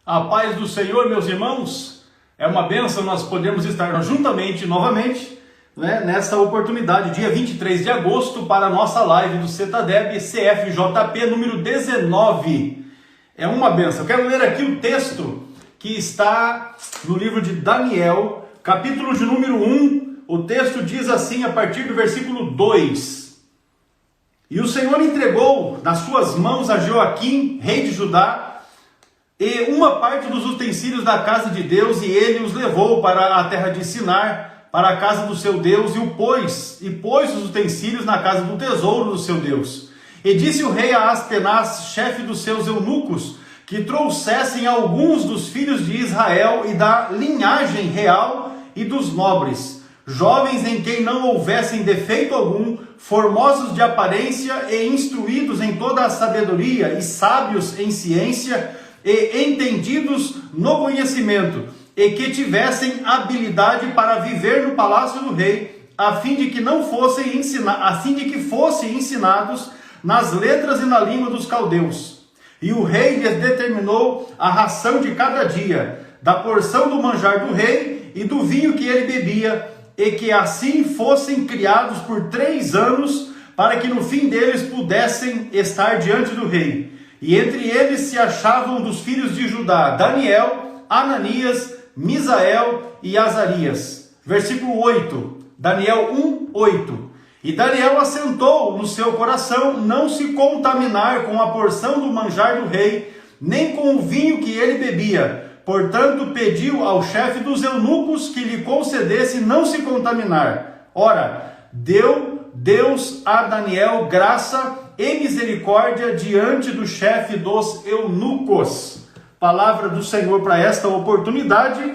A paz do Senhor, meus irmãos, é uma bênção nós podermos estar juntamente novamente, nessa oportunidade, dia 23 de agosto, para a nossa live do CETADEB CFJP número 19. É uma bênção. Eu quero ler aqui o texto que está no livro de Daniel, capítulo de número 1. O texto diz assim, a partir do versículo 2. E o Senhor entregou nas suas mãos a Joaquim, rei de Judá, e uma parte dos utensílios da casa de Deus, e ele os levou para a terra de Sinar, para a casa do seu Deus, e pôs os utensílios na casa do tesouro do seu Deus. E disse o rei a Aspenaz, chefe dos seus eunucos, que trouxessem alguns dos filhos de Israel e da linhagem real e dos nobres, jovens em quem não houvessem defeito algum, formosos de aparência e instruídos em toda a sabedoria e sábios em ciência e entendidos no conhecimento, e que tivessem habilidade para viver no palácio do rei, a fim de que fossem ensinados nas letras e na língua dos caldeus. E o rei lhes determinou a ração de cada dia, da porção do manjar do rei e do vinho que ele bebia, e que assim fossem criados por 3 anos, para que no fim deles pudessem estar diante do rei. E entre eles se achavam dos filhos de Judá, Daniel, Ananias, Misael e Azarias. Versículo 8, Daniel 1, 8. E Daniel assentou no seu coração não se contaminar com a porção do manjar do rei, nem com o vinho que ele bebia. Portanto, pediu ao chefe dos eunucos que lhe concedesse não se contaminar. Ora, deu Deus a Daniel graça e misericórdia diante do chefe dos eunucos. Palavra do Senhor para esta oportunidade,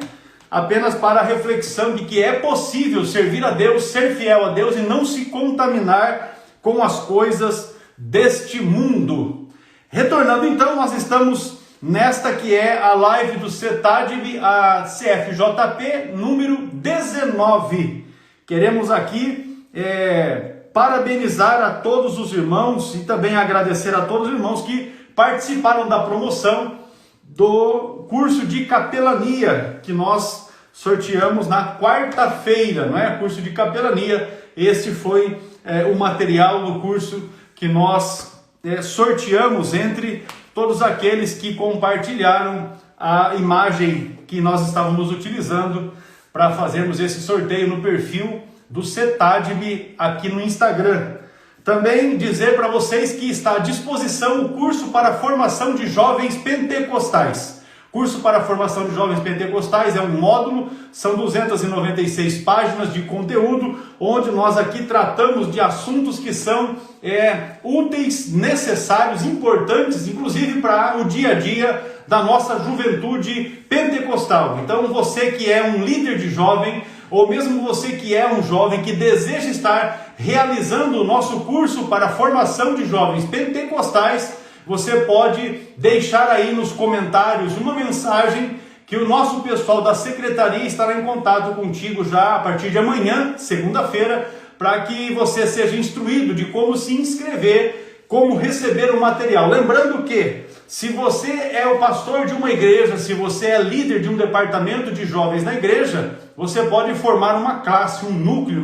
apenas para a reflexão de que é possível servir a Deus, ser fiel a Deus e não se contaminar com as coisas deste mundo. Retornando então, nós estamos nesta que é a live do CETADEB, a CFJP número 19. Queremos aqui parabenizar a todos os irmãos e também agradecer a todos os irmãos que participaram da promoção do curso de capelania que nós sorteamos na quarta-feira, não é? Curso de capelania. Este foi o material do curso que nós sorteamos entre todos aqueles que compartilharam a imagem que nós estávamos utilizando para fazermos esse sorteio no perfil do CETADEB aqui no Instagram. Também dizer para vocês que está à disposição o curso para a formação de jovens pentecostais. Curso para a formação de jovens pentecostais é um módulo, são 296 páginas de conteúdo, onde nós aqui tratamos de assuntos que são úteis, necessários, importantes, inclusive para o dia a dia da nossa juventude pentecostal. Então você que é um líder de jovem, ou mesmo você que é um jovem que deseja estar realizando o nosso curso para a formação de jovens pentecostais, você pode deixar aí nos comentários uma mensagem que o nosso pessoal da secretaria estará em contato contigo já a partir de amanhã, segunda-feira, para que você seja instruído de como se inscrever, como receber o material. Lembrando que, se você é o pastor de uma igreja, se você é líder de um departamento de jovens na igreja, você pode formar uma classe, um núcleo,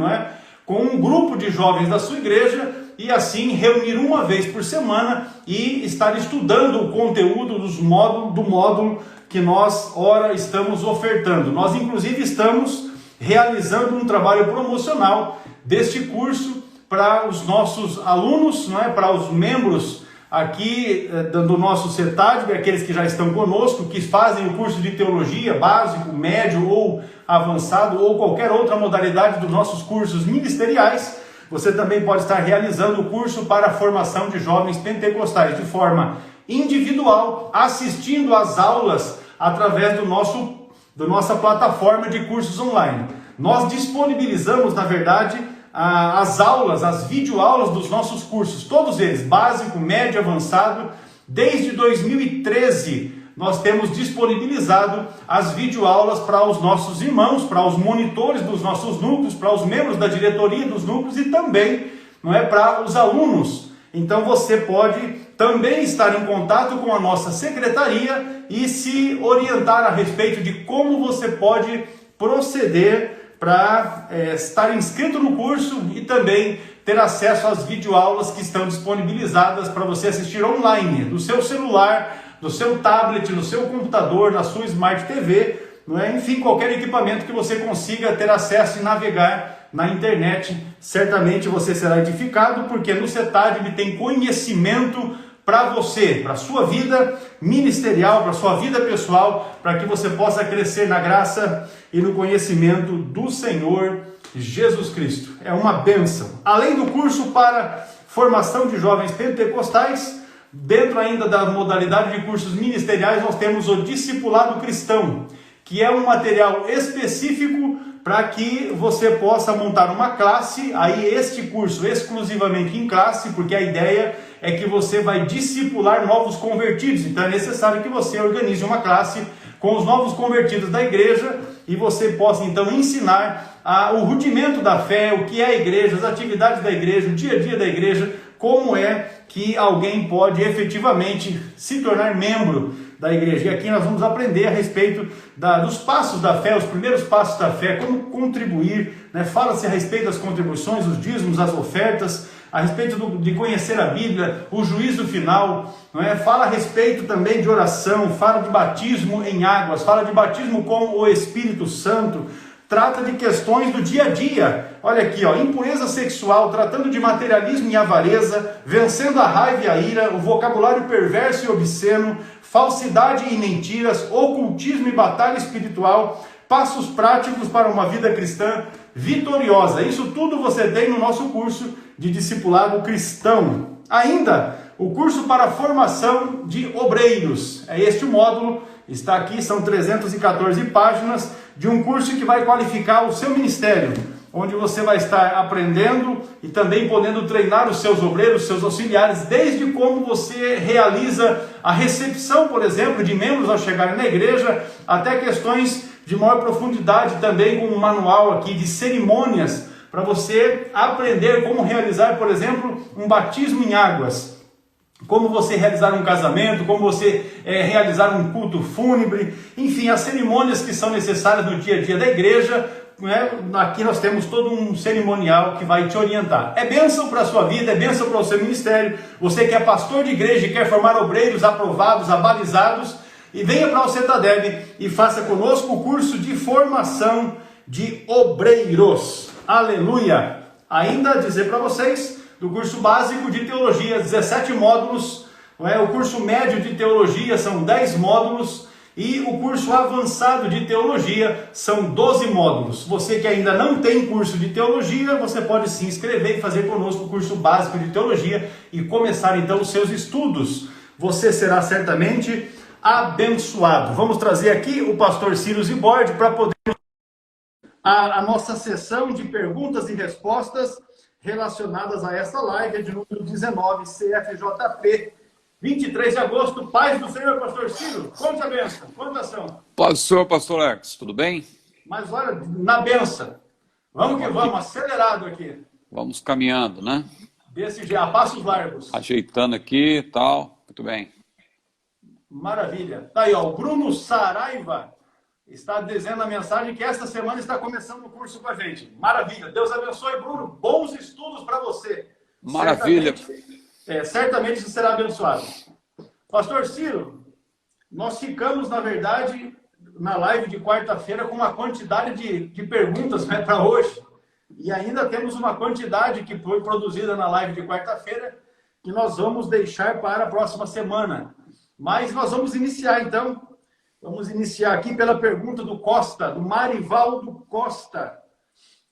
com um grupo de jovens da sua igreja e assim reunir uma vez por semana e estar estudando o conteúdo do módulo que nós ora estamos ofertando. Nós inclusive estamos realizando um trabalho promocional deste curso para os nossos alunos, para os membros aqui do nosso CETADEB, aqueles que já estão conosco, que fazem o curso de teologia básico, médio ou avançado, ou qualquer outra modalidade dos nossos cursos ministeriais. Você também pode estar realizando o curso para a formação de jovens pentecostais de forma individual, assistindo às aulas através da nossa plataforma de cursos online. Nós disponibilizamos, na verdade, as aulas, as videoaulas dos nossos cursos, todos eles, básico, médio, avançado. Desde 2013, nós temos disponibilizado as videoaulas para os nossos irmãos, para os monitores dos nossos núcleos, para os membros da diretoria dos núcleos e também para os alunos então você pode também estar em contato com a nossa secretaria e se orientar a respeito de como você pode proceder para estar inscrito no curso e também ter acesso às videoaulas que estão disponibilizadas para você assistir online, do seu celular, do seu tablet, no seu computador, na sua Smart TV, não é? Enfim, qualquer equipamento que você consiga ter acesso e navegar na internet, certamente você será edificado, porque no CETADB tem conhecimento para você, para a sua vida ministerial, para a sua vida pessoal, para que você possa crescer na graça e no conhecimento do Senhor Jesus Cristo. É uma bênção. Além do curso para formação de jovens pentecostais, dentro ainda da modalidade de cursos ministeriais, nós temos o Discipulado Cristão, que é um material específico para que você possa montar uma classe, aí este curso exclusivamente em classe, porque a ideia é que você vai discipular novos convertidos, então é necessário que você organize uma classe com os novos convertidos da igreja e você possa então ensinar o rudimento da fé, o que é a igreja, as atividades da igreja, o dia a dia da igreja, como é que alguém pode efetivamente se tornar membro da igreja. E aqui nós vamos aprender a respeito dos passos da fé, os primeiros passos da fé, como contribuir, né? Fala-se a respeito das contribuições, os dízimos, as ofertas, a respeito de conhecer a Bíblia, o juízo final, não é? Fala a respeito também de oração, fala de batismo em águas, fala de batismo com o Espírito Santo, trata de questões do dia a dia. Olha aqui, ó, impureza sexual, tratando de materialismo e avareza, vencendo a raiva e a ira, o vocabulário perverso e obsceno, falsidade e mentiras, ocultismo e batalha espiritual, passos práticos para uma vida cristã vitoriosa. Isso tudo você tem no nosso curso de discipulado cristão. Ainda, o curso para formação de obreiros. É este o módulo, está aqui, são 314 páginas de um curso que vai qualificar o seu ministério, onde você vai estar aprendendo e também podendo treinar os seus obreiros, seus auxiliares, desde como você realiza a recepção, por exemplo, de membros ao chegarem na igreja, até questões de maior profundidade também, com um manual aqui de cerimônias, para você aprender como realizar, por exemplo, um batismo em águas, como você realizar um casamento, como você realizar um culto fúnebre, enfim, as cerimônias que são necessárias no dia a dia da igreja. Aqui nós temos todo um cerimonial que vai te orientar. É bênção para a sua vida, é bênção para o seu ministério. Você que é pastor de igreja e quer formar obreiros aprovados, abalizados, e venha para o CETADB e faça conosco o curso de formação de obreiros. Aleluia! Ainda dizer para vocês, do curso básico de teologia, 17 módulos, o curso médio de teologia são 10 módulos, e o curso avançado de teologia são 12 módulos. Você que ainda não tem curso de teologia, você pode se inscrever e fazer conosco o curso básico de teologia e começar então os seus estudos. Você será certamente abençoado. Vamos trazer aqui o pastor Ciro Zibord para poder a nossa sessão de perguntas e respostas relacionadas a essa live de número 19, CFJP, 23 de agosto. Paz do Senhor, pastor Ciro. Conte a benção. Quantas são? Paz do Senhor, pastor Alex. Tudo bem? Mas olha, na benção. Vamos que vamos, acelerado aqui. Vamos caminhando, né? Desse jeito, a passos largos. Ajeitando aqui e tal. Muito bem. Maravilha. Tá aí, ó, o Bruno Saraiva está dizendo a mensagem que esta semana está começando o curso com a gente. Maravilha. Deus abençoe, Bruno. Bons estudos para você. Maravilha. Certamente você será abençoado. Pastor Ciro, nós ficamos, na verdade, na live de quarta-feira com uma quantidade de perguntas, né, para hoje. E ainda temos uma quantidade que foi produzida na live de quarta-feira que nós vamos deixar para a próxima semana. Mas nós vamos iniciar, então. Vamos iniciar aqui pela pergunta do Costa, do Marivaldo Costa,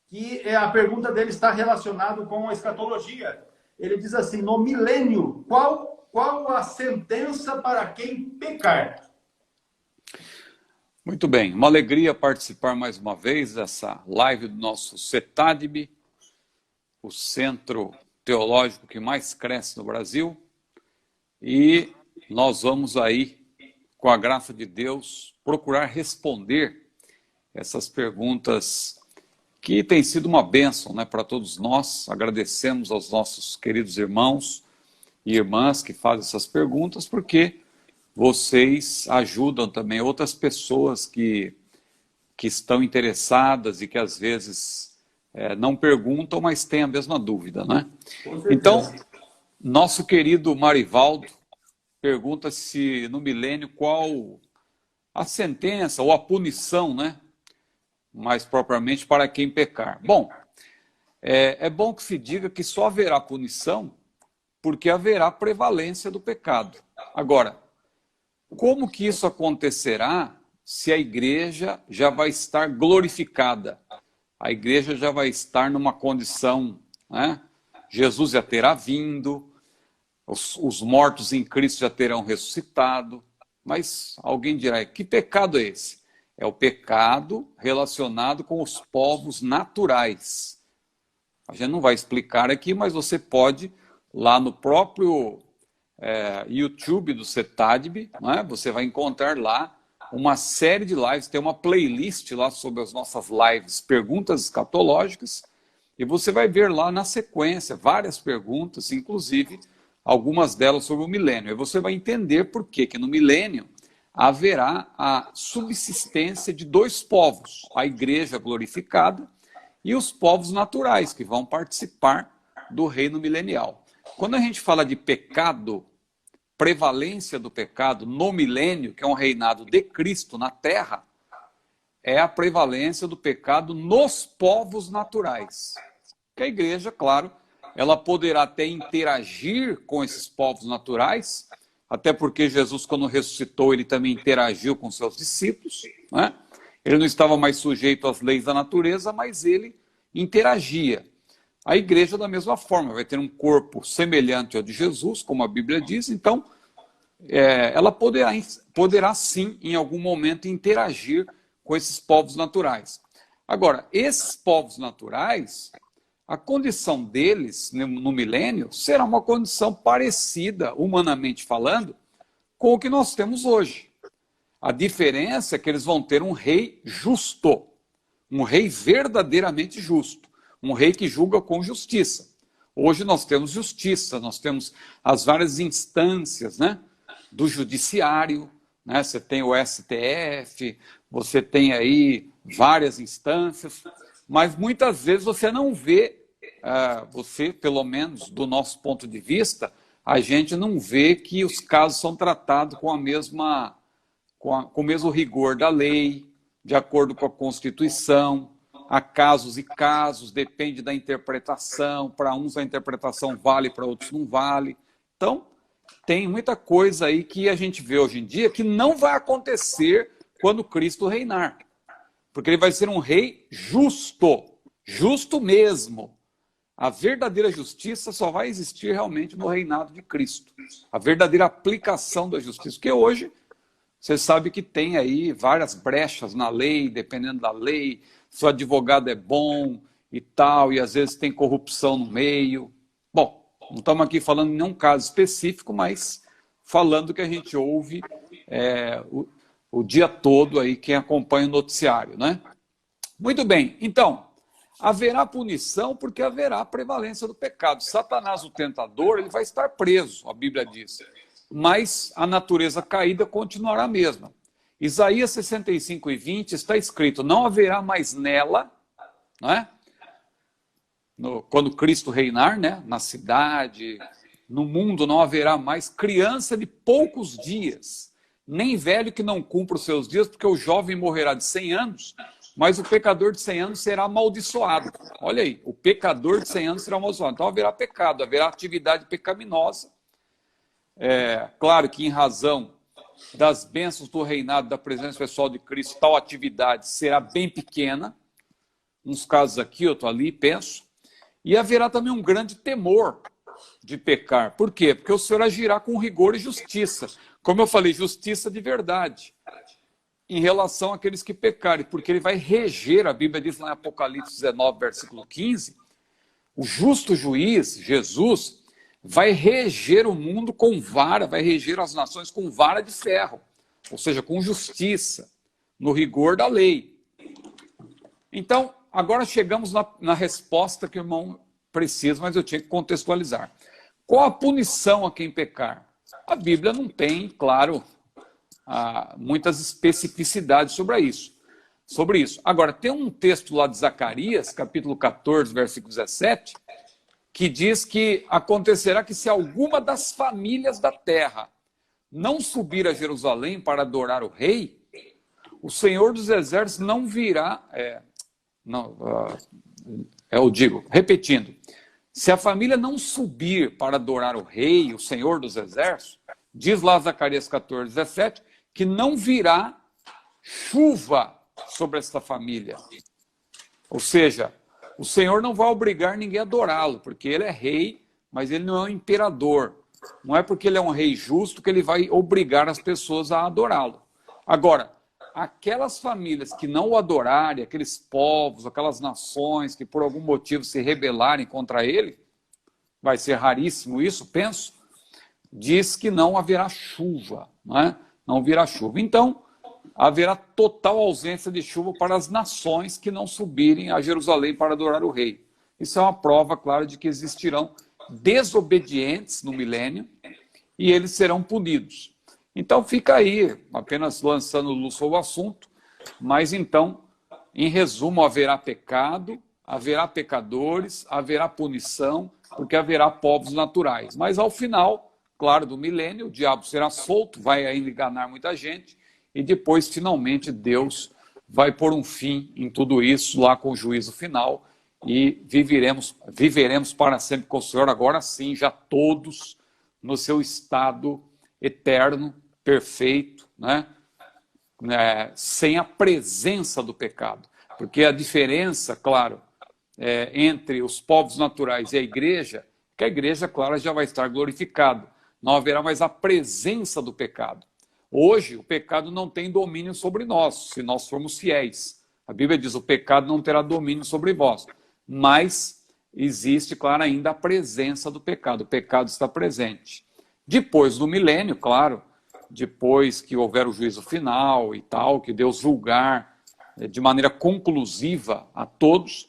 que a pergunta dele está relacionada com a escatologia. Ele diz assim: no milênio, qual a sentença para quem pecar? Muito bem, uma alegria participar mais uma vez dessa live do nosso CETADB, o centro teológico que mais cresce no Brasil. E nós vamos aí, com a graça de Deus, procurar responder essas perguntas que têm sido uma bênção, né, para todos nós. Agradecemos aos nossos queridos irmãos e irmãs que fazem essas perguntas, porque vocês ajudam também outras pessoas que estão interessadas e que às vezes não perguntam, mas têm a mesma dúvida, né? Então, nosso querido Marivaldo pergunta se no milênio qual a sentença ou a punição, né? Mais propriamente para quem pecar. Bom, é bom que se diga que só haverá punição porque haverá prevalência do pecado. Agora, como que isso acontecerá se a igreja já vai estar glorificada? A igreja já vai estar numa condição, né? Jesus já terá vindo, os mortos em Cristo já terão ressuscitado. Mas alguém dirá, que pecado é esse? É o pecado relacionado com os povos naturais. A gente não vai explicar aqui, mas você pode, lá no próprio YouTube do CETADB, né, você vai encontrar lá uma série de lives, tem uma playlist lá sobre as nossas lives, perguntas escatológicas, e você vai ver lá na sequência várias perguntas, inclusive algumas delas sobre o milênio. E você vai entender por que no milênio haverá a subsistência de dois povos, a igreja glorificada e os povos naturais, que vão participar do reino milenial. Quando a gente fala de pecado, prevalência do pecado no milênio, que é um reinado de Cristo na terra, é a prevalência do pecado nos povos naturais. Que a igreja, claro, ela poderá até interagir com esses povos naturais, até porque Jesus, quando ressuscitou, ele também interagiu com seus discípulos, né? Ele não estava mais sujeito às leis da natureza, mas ele interagia. A igreja, da mesma forma, vai ter um corpo semelhante ao de Jesus, como a Bíblia diz, então ela poderá sim, em algum momento, interagir com esses povos naturais. Agora, esses povos naturais, a condição deles no milênio será uma condição parecida, humanamente falando, com o que nós temos hoje. A diferença é que eles vão ter um rei justo, um rei verdadeiramente justo, um rei que julga com justiça. Hoje nós temos justiça, nós temos as várias instâncias, né, do judiciário, né? Você tem o STF, você tem aí várias instâncias, mas muitas vezes você não vê, pelo menos do nosso ponto de vista, a gente não vê que os casos são tratados com o mesmo rigor da lei, de acordo com a Constituição. Há casos e casos, depende da interpretação, para uns a interpretação vale, para outros não vale. Então, tem muita coisa aí que a gente vê hoje em dia que não vai acontecer quando Cristo reinar. Porque ele vai ser um rei justo, justo mesmo. A verdadeira justiça só vai existir realmente no reinado de Cristo. A verdadeira aplicação da justiça. Porque hoje, você sabe que tem aí várias brechas na lei, dependendo da lei, se o advogado é bom e tal, e às vezes tem corrupção no meio. Bom, não estamos aqui falando de nenhum caso específico, mas falando que a gente ouve o dia todo aí, quem acompanha o noticiário, né? Muito bem, então, haverá punição porque haverá prevalência do pecado. Satanás, o tentador, ele vai estar preso, a Bíblia diz. Mas a natureza caída continuará a mesma. Isaías 65:20 está escrito, não haverá mais nela, né? Quando Cristo reinar, né? Na cidade, no mundo não haverá mais criança de poucos dias, nem velho que não cumpra os seus dias, porque o jovem morrerá de 100 anos, mas o pecador de 100 anos será amaldiçoado. Olha aí, o pecador de 100 anos será amaldiçoado. Então haverá pecado, haverá atividade pecaminosa. Claro que em razão das bênçãos do reinado, da presença pessoal de Cristo, tal atividade será bem pequena. Uns casos aqui, outro ali, penso. E haverá também um grande temor de pecar. Por quê? Porque o Senhor agirá com rigor e justiça. Como eu falei, justiça de verdade em relação àqueles que pecarem, porque ele vai reger, a Bíblia diz lá em Apocalipse 19, versículo 15, o justo juiz, Jesus, vai reger o mundo com vara, vai reger as nações com vara de ferro, ou seja, com justiça, no rigor da lei. Então, agora chegamos na resposta que o irmão precisa, mas eu tinha que contextualizar. Qual a punição a quem pecar? A Bíblia não tem, claro, muitas especificidades sobre isso. Agora, tem um texto lá de Zacarias, capítulo 14, versículo 17, que diz que acontecerá que se alguma das famílias da terra não subir a Jerusalém para adorar o rei, o Senhor dos Exércitos não virá... eu digo, repetindo, se a família não subir para adorar o rei, o Senhor dos Exércitos, diz lá Zacarias 14, 17, que não virá chuva sobre essa família. Ou seja, o Senhor não vai obrigar ninguém a adorá-lo, porque ele é rei, mas ele não é um imperador. Não é porque ele é um rei justo que ele vai obrigar as pessoas a adorá-lo. Agora, aquelas famílias que não o adorarem, aqueles povos, aquelas nações que por algum motivo se rebelarem contra ele, vai ser raríssimo isso, penso, diz que não haverá chuva, não é? Não virá chuva. Então, haverá total ausência de chuva para as nações que não subirem a Jerusalém para adorar o rei. Isso é uma prova, claro, de que existirão desobedientes no milênio e eles serão punidos. Então fica aí, apenas lançando luz sobre o assunto, mas então, em resumo, haverá pecado, haverá pecadores, haverá punição, porque haverá povos naturais. Mas ao final, claro, do milênio, o diabo será solto, vai ainda enganar muita gente, e depois, finalmente, Deus vai pôr um fim em tudo isso, lá com o juízo final, e viveremos para sempre com o Senhor, agora sim, já todos no seu estado eterno, perfeito, né? Sem a presença do pecado. Porque a diferença, claro, entre os povos naturais e a igreja, que a igreja, claro, já vai estar glorificada. Não haverá mais a presença do pecado. Hoje, o pecado não tem domínio sobre nós, se nós formos fiéis. A Bíblia diz, o pecado não terá domínio sobre vós. Mas existe, claro, ainda a presença do pecado. O pecado está presente. Depois do milênio, claro, depois que houver o juízo final e tal, que Deus julgar de maneira conclusiva a todos,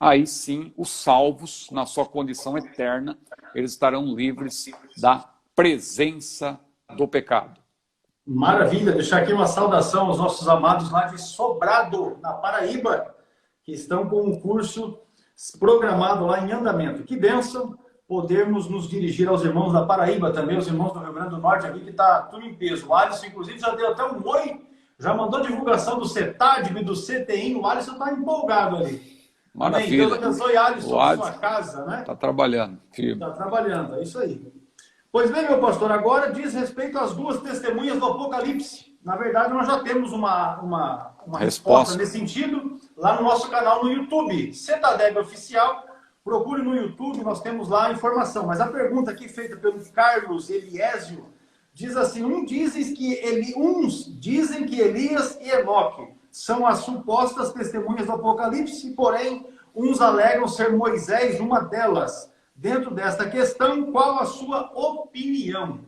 aí sim, os salvos, na sua condição eterna, eles estarão livres da presença do pecado. Maravilha, deixar aqui uma saudação aos nossos amados lá de Sobrado, na Paraíba, que estão com um curso programado lá em andamento. Que bênção podermos nos dirigir aos irmãos da Paraíba também, os irmãos do Rio Grande do Norte aqui, que está tudo em peso. O Alisson, inclusive, já deu até um oi, já mandou divulgação do CETADB, do CTI, o Alisson está empolgado ali. Maravilha. Deus abençoe, Alisson, a sua casa, né? Está trabalhando. Está trabalhando, é isso aí. Pois bem, meu pastor, agora diz respeito às duas testemunhas do Apocalipse. Na verdade, nós já temos uma resposta nesse sentido lá no nosso canal no YouTube, CETADEB Oficial. Procure no YouTube, nós temos lá a informação. Mas a pergunta aqui feita pelo Carlos Eliésio diz assim, uns dizem que Elias e Enoque são as supostas testemunhas do Apocalipse, porém, uns alegam ser Moisés uma delas. Dentro desta questão, qual a sua opinião?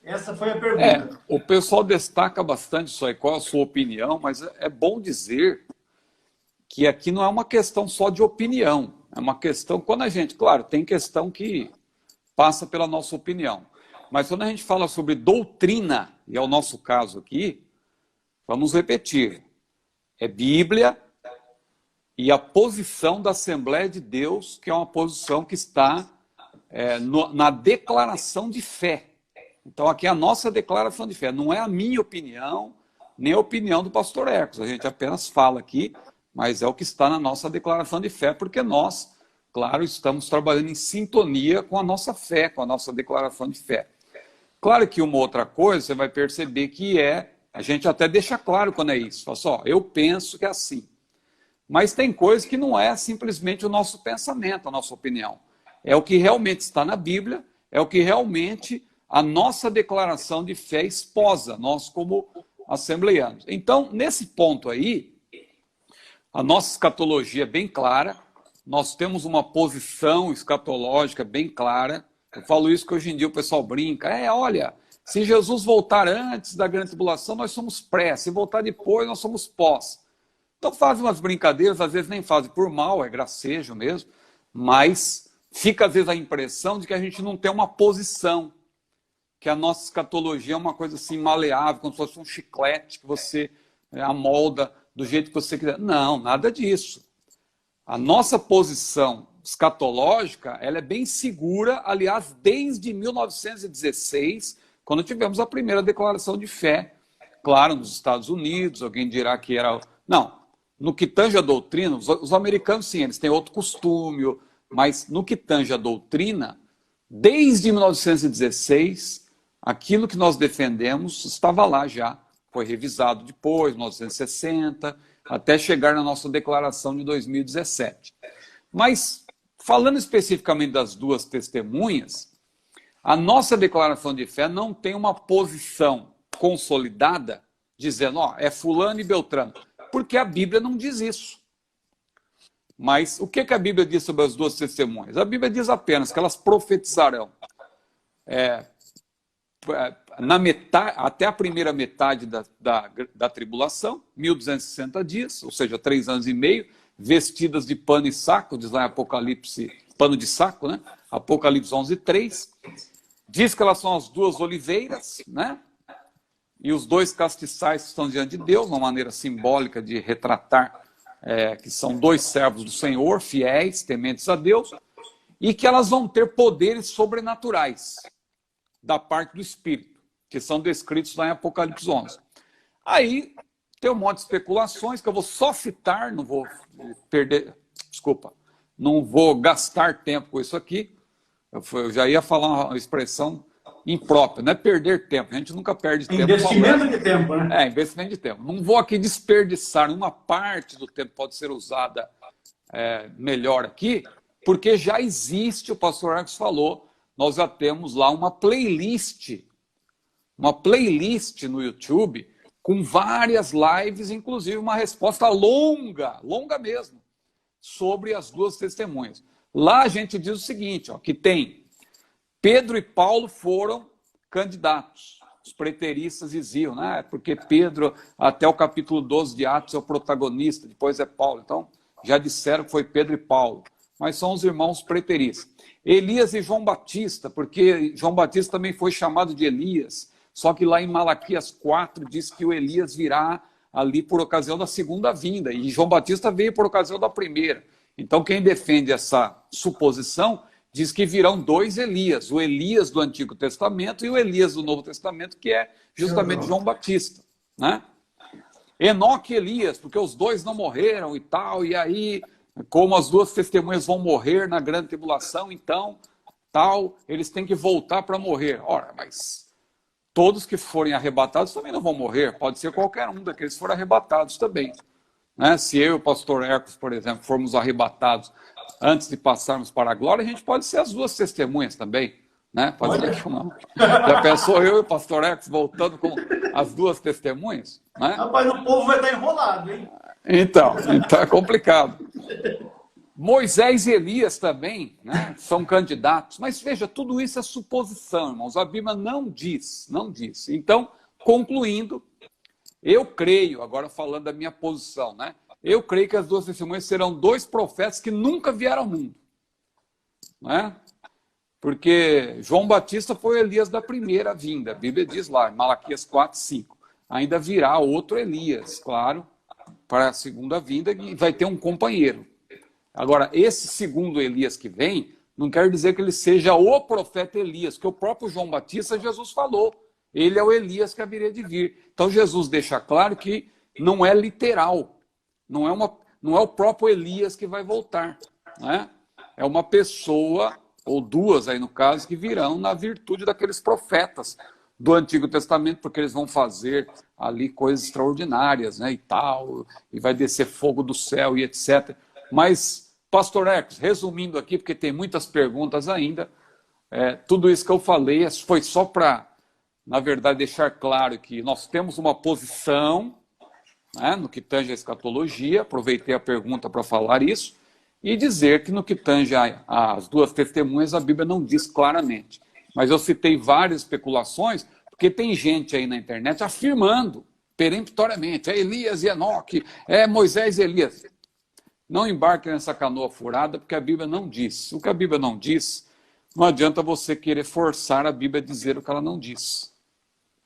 Essa foi a pergunta. O pessoal destaca bastante isso aí, qual a sua opinião, mas é bom dizer que aqui não é uma questão só de opinião, é uma questão, quando a gente, claro, tem questão que passa pela nossa opinião, mas quando a gente fala sobre doutrina, e é o nosso caso aqui, vamos repetir, é Bíblia e a posição da Assembleia de Deus, que é uma posição que está na declaração de fé. Então aqui é a nossa declaração de fé, não é a minha opinião, nem a opinião do pastor Hercos, a gente apenas fala aqui, mas é o que está na nossa declaração de fé, porque nós, claro, estamos trabalhando em sintonia com a nossa fé, com a nossa declaração de fé. Claro que uma outra coisa, você vai perceber que a gente até deixa claro quando é isso, fala só, eu penso que é assim. Mas tem coisa que não é simplesmente o nosso pensamento, a nossa opinião. É o que realmente está na Bíblia, é o que realmente a nossa declaração de fé esposa, nós como assembleianos. Então, nesse ponto aí, a nossa escatologia é bem clara, nós temos uma posição escatológica bem clara. Eu falo isso que hoje em dia o pessoal brinca. Olha, se Jesus voltar antes da grande tribulação, nós somos pré. Se voltar depois, nós somos pós. Então fazem umas brincadeiras, às vezes nem fazem por mal, é gracejo mesmo, mas fica às vezes a impressão de que a gente não tem uma posição, que a nossa escatologia é uma coisa assim maleável, como se fosse um chiclete que você amolda do jeito que você quiser. Não, nada disso. A nossa posição escatológica, ela é bem segura, aliás, desde 1916, quando tivemos a primeira declaração de fé, claro, nos Estados Unidos, alguém dirá que era... Não, no que tange a doutrina, os americanos, sim, eles têm outro costume, mas no que tange a doutrina, desde 1916, aquilo que nós defendemos estava lá já, foi revisado depois, 1960, até chegar na nossa declaração de 2017. Mas, falando especificamente das duas testemunhas, a nossa declaração de fé não tem uma posição consolidada, dizendo, ó, é fulano e beltrano, porque a Bíblia não diz isso. Mas o que a Bíblia diz sobre as duas testemunhas? A Bíblia diz apenas que elas profetizarão até a primeira metade da tribulação, 1260 dias, ou seja, 3 anos e meio, vestidas de pano e saco, diz lá em Apocalipse, pano de saco, né? Apocalipse 11:3. Diz que elas são as duas oliveiras, né? E os dois castiçais que estão diante de Deus, uma maneira simbólica de retratar que são dois servos do Senhor, fiéis, tementes a Deus, e que elas vão ter poderes sobrenaturais da parte do Espírito, que são descritos lá em Apocalipse 11. Aí tem um monte de especulações que eu vou só citar, não vou não vou gastar tempo com isso aqui. Eu já ia falar uma expressão imprópria, não é perder tempo, a gente nunca perde tempo. Investimento de tempo, né? Investimento de tempo. Não vou aqui desperdiçar, uma parte do tempo pode ser usada melhor aqui, porque já existe, o pastor Arcos falou, nós já temos lá uma playlist no YouTube, com várias lives, inclusive uma resposta longa mesmo, sobre as duas testemunhas. Lá a gente diz o seguinte, ó, que tem Pedro e Paulo foram candidatos. Os preteristas diziam, né? Porque Pedro, até o capítulo 12 de Atos, é o protagonista, depois é Paulo. Então, já disseram que foi Pedro e Paulo. Mas são os irmãos preteristas. Elias e João Batista, porque João Batista também foi chamado de Elias. Só que lá em Malaquias 4 diz que o Elias virá ali por ocasião da segunda vinda. E João Batista veio por ocasião da primeira. Então, quem defende essa suposição diz que virão dois Elias, o Elias do Antigo Testamento e o Elias do Novo Testamento, que é justamente João Batista, né? Enoque e Elias, porque os dois não morreram e tal, e aí, como as duas testemunhas vão morrer na grande tribulação, então, tal, eles têm que voltar para morrer. Ora, mas todos que forem arrebatados também não vão morrer, pode ser qualquer um daqueles que forem arrebatados também. Né? Se eu e o pastor Hercos, por exemplo, formos arrebatados antes de passarmos para a glória, a gente pode ser as duas testemunhas também. Né? Pode ser que não. Já pensou eu e o pastor Hercos voltando com as duas testemunhas? Né? Rapaz, o povo vai estar enrolado, hein? Então é complicado. Moisés e Elias também, né, são candidatos. Mas veja, tudo isso é suposição, irmãos. A Bíblia não diz. Então, concluindo, eu creio, agora falando da minha posição, né? Eu creio que as duas testemunhas serão dois profetas que nunca vieram ao mundo. Né? Porque João Batista foi Elias da primeira vinda. A Bíblia diz lá, em Malaquias 4:5. Ainda virá outro Elias, claro, para a segunda vinda, e vai ter um companheiro. Agora, esse segundo Elias que vem, não quer dizer que ele seja o profeta Elias, que o próprio João Batista, Jesus falou. Ele é o Elias que haveria de vir. Então, Jesus deixa claro que não é literal. Não é o próprio Elias que vai voltar. Né? É uma pessoa, ou duas aí no caso, que virão na virtude daqueles profetas do Antigo Testamento, porque eles vão fazer ali coisas extraordinárias, né, e tal, e vai descer fogo do céu e etc. Mas, pastor Hercos, resumindo aqui, porque tem muitas perguntas ainda, tudo isso que eu falei foi só para, na verdade, deixar claro que nós temos uma posição, né, no que tange a escatologia, aproveitei a pergunta para falar isso, e dizer que no que tange as duas testemunhas, a Bíblia não diz claramente. Mas eu citei várias especulações, porque tem gente aí na internet afirmando peremptoriamente, é Elias e Enoque, é Moisés e Elias. não embarquem nessa canoa furada, porque a Bíblia não diz. O que a Bíblia não diz, não adianta você querer forçar a Bíblia a dizer o que ela não diz.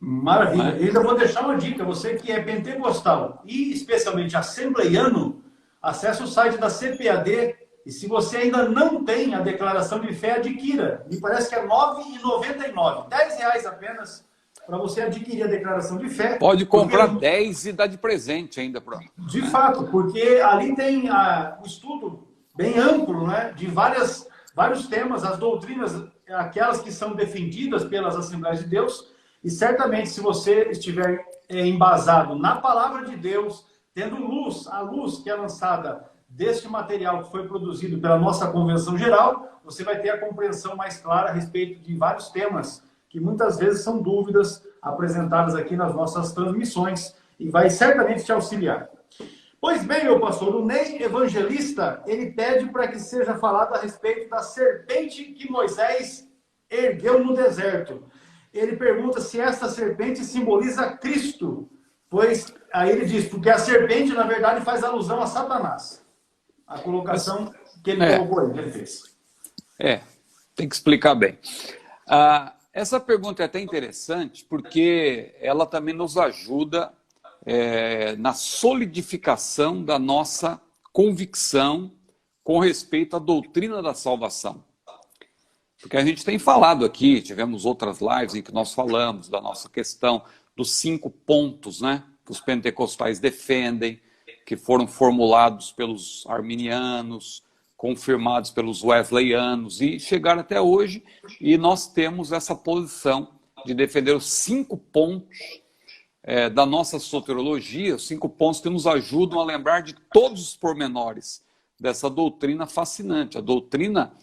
Maravilha. Né? E ainda vou deixar uma dica, você que é pentecostal e especialmente assembleiano, acesse o site da CPAD e se você ainda não tem a declaração de fé, adquira. Me parece que é R$ 9,99, R$ 10 apenas para você adquirir a declaração de fé. Pode comprar 10 e dar de presente ainda. De fato, porque ali tem um estudo bem amplo, né, de vários temas, as doutrinas, aquelas que são defendidas pelas Assembleias de Deus, e certamente se você estiver embasado na Palavra de Deus, tendo a luz que é lançada deste material que foi produzido pela nossa Convenção Geral, você vai ter a compreensão mais clara a respeito de vários temas que muitas vezes são dúvidas apresentadas aqui nas nossas transmissões e vai certamente te auxiliar. Pois bem, meu pastor, o Ney Evangelista, ele pede para que seja falado a respeito da serpente que Moisés ergueu no deserto. Ele pergunta se esta serpente simboliza Cristo, pois aí ele diz, porque a serpente, na verdade, faz alusão a Satanás. A colocação que ele colocou aí, ele fez. Tem que explicar bem. Essa pergunta é até interessante, porque ela também nos ajuda na solidificação da nossa convicção com respeito à doutrina da salvação. Porque a gente tem falado aqui, tivemos outras lives em que nós falamos da nossa questão dos 5 pontos, né, que os pentecostais defendem, que foram formulados pelos arminianos, confirmados pelos wesleyanos e chegaram até hoje, e nós temos essa posição de defender os 5 pontos da nossa soteriologia, os 5 pontos que nos ajudam a lembrar de todos os pormenores dessa doutrina fascinante. A doutrina,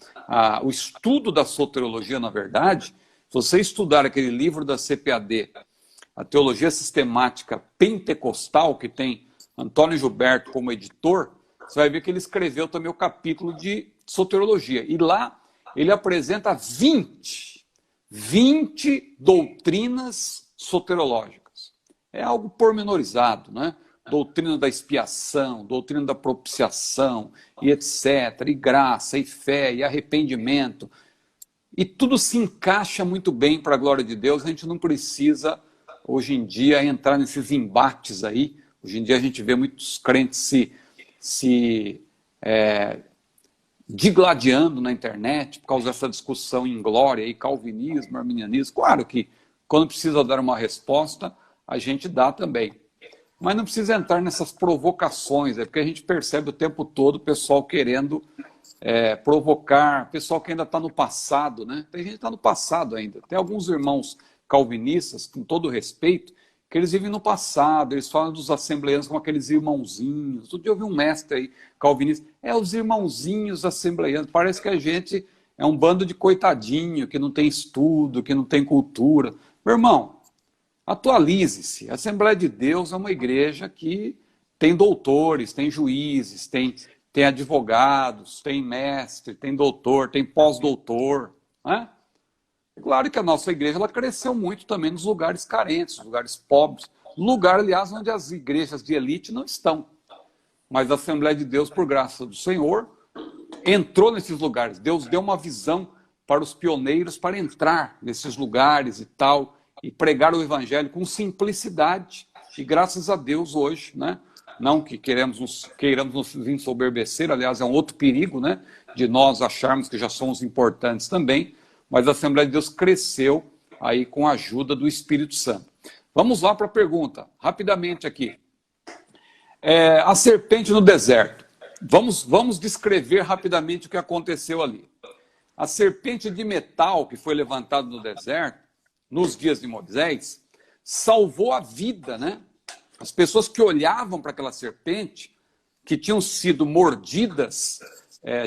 o estudo da soteriologia, na verdade, se você estudar aquele livro da CPAD, a Teologia Sistemática Pentecostal, que tem Antônio Gilberto como editor, você vai ver que ele escreveu também o capítulo de soteriologia. E lá ele apresenta 20 doutrinas soteriológicas. É algo pormenorizado, né? Doutrina da expiação, doutrina da propiciação, e etc. E graça, e fé, e arrependimento. E tudo se encaixa muito bem para a glória de Deus. A gente não precisa, hoje em dia, entrar nesses embates aí. Hoje em dia a gente vê muitos crentes se digladiando na internet por causa dessa discussão em glória, e calvinismo, arminianismo. Claro que quando precisa dar uma resposta, a gente dá também. Mas não precisa entrar nessas provocações, porque a gente percebe o tempo todo o pessoal querendo provocar, pessoal que ainda está no passado, né? Tem gente que está no passado ainda. Tem alguns irmãos calvinistas, com todo respeito, que eles vivem no passado, eles falam dos assembleianos como aqueles irmãozinhos. Outro dia eu vi um mestre aí, calvinista, os irmãozinhos assembleianos. Parece que a gente é um bando de coitadinho, que não tem estudo, que não tem cultura. Meu irmão, atualize-se. A Assembleia de Deus é uma igreja que tem doutores, tem juízes, tem advogados, tem mestre, tem doutor, tem pós-doutor, né? Claro que a nossa igreja ela cresceu muito também nos lugares carentes, nos lugares pobres, lugar, aliás, onde as igrejas de elite não estão. Mas a Assembleia de Deus, por graça do Senhor, entrou nesses lugares. Deus deu uma visão para os pioneiros para entrar nesses lugares e tal, e pregar o evangelho com simplicidade. E graças a Deus hoje, né? Não que queiramos nos ensoberbecer, aliás, é um outro perigo, né? De nós acharmos que já somos importantes também, mas a Assembleia de Deus cresceu aí com a ajuda do Espírito Santo. Vamos lá para a pergunta, rapidamente aqui. A serpente no deserto. Vamos descrever rapidamente o que aconteceu ali. A serpente de metal que foi levantada no deserto, nos dias de Moisés, salvou a vida, né? As pessoas que olhavam para aquela serpente, que tinham sido mordidas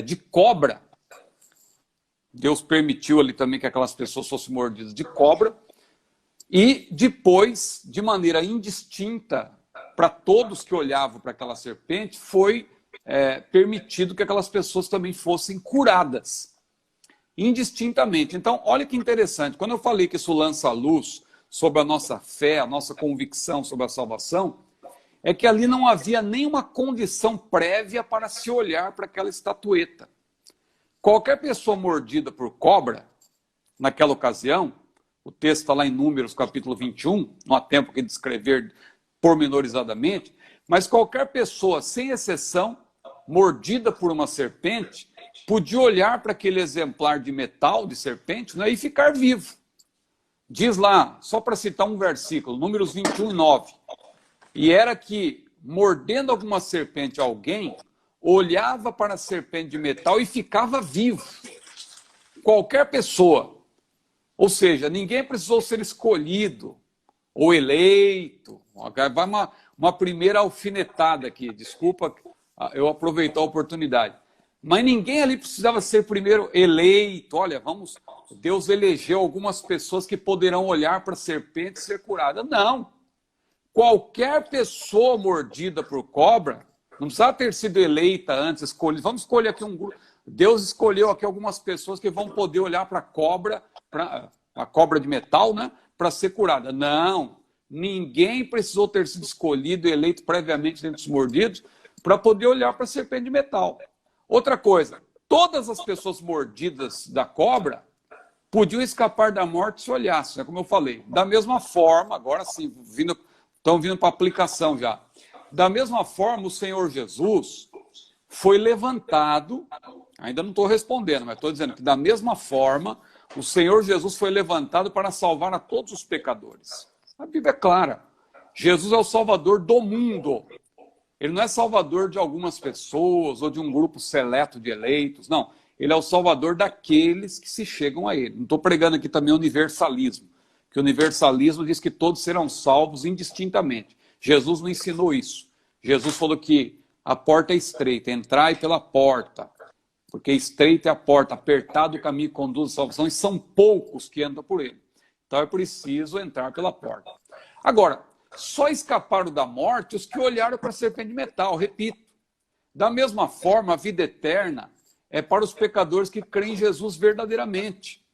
de cobra, Deus permitiu ali também que aquelas pessoas fossem mordidas de cobra, e depois, de maneira indistinta, para todos que olhavam para aquela serpente, foi permitido que aquelas pessoas também fossem curadas, indistintamente. Então, olha que interessante, quando eu falei que isso lança a luz sobre a nossa fé, a nossa convicção sobre a salvação, é que ali não havia nenhuma condição prévia para se olhar para aquela estatueta. Qualquer pessoa mordida por cobra, naquela ocasião, o texto está lá em Números, capítulo 21, não há tempo que descrever pormenorizadamente, mas qualquer pessoa, sem exceção, mordida por uma serpente, podia olhar para aquele exemplar de metal de serpente, né, e ficar vivo. Diz lá, só para citar um versículo, Números 21, 9. E era que, mordendo alguma serpente alguém, olhava para a serpente de metal e ficava vivo. Qualquer pessoa. Ou seja, ninguém precisou ser escolhido ou eleito. Vai uma primeira alfinetada aqui, desculpa eu aproveitar a oportunidade. Mas ninguém ali precisava ser primeiro eleito. Olha, Deus elegeu algumas pessoas que poderão olhar para a serpente e ser curada. Não. Qualquer pessoa mordida por cobra, não precisava ter sido eleita antes, escolhida. Vamos escolher aqui um grupo. Deus escolheu aqui algumas pessoas que vão poder olhar para a cobra de metal, né, para ser curada. Não. Ninguém precisou ter sido escolhido e eleito previamente dentre os mordidos para poder olhar para a serpente de metal. Outra coisa, todas as pessoas mordidas da cobra podiam escapar da morte se olhassem, né, como eu falei. Da mesma forma, agora sim, estão vindo para aplicação já. Da mesma forma, o Senhor Jesus foi levantado, ainda não estou respondendo, mas estou dizendo que da mesma forma, o Senhor Jesus foi levantado para salvar a todos os pecadores. A Bíblia é clara. Jesus é o Salvador do mundo. Ele não é Salvador de algumas pessoas ou de um grupo seleto de eleitos. Não. Ele é o Salvador daqueles que se chegam a Ele. Não estou pregando aqui também universalismo. Que o universalismo diz que todos serão salvos indistintamente. Jesus não ensinou isso. Jesus falou que a porta é estreita, entrai pela porta. Porque estreita é a porta, apertado o caminho que conduz à salvação, e são poucos que andam por ele. Então é preciso entrar pela porta. Agora, só escaparam da morte os que olharam para a serpente de metal, repito. Da mesma forma, a vida eterna é para os pecadores que creem em Jesus verdadeiramente.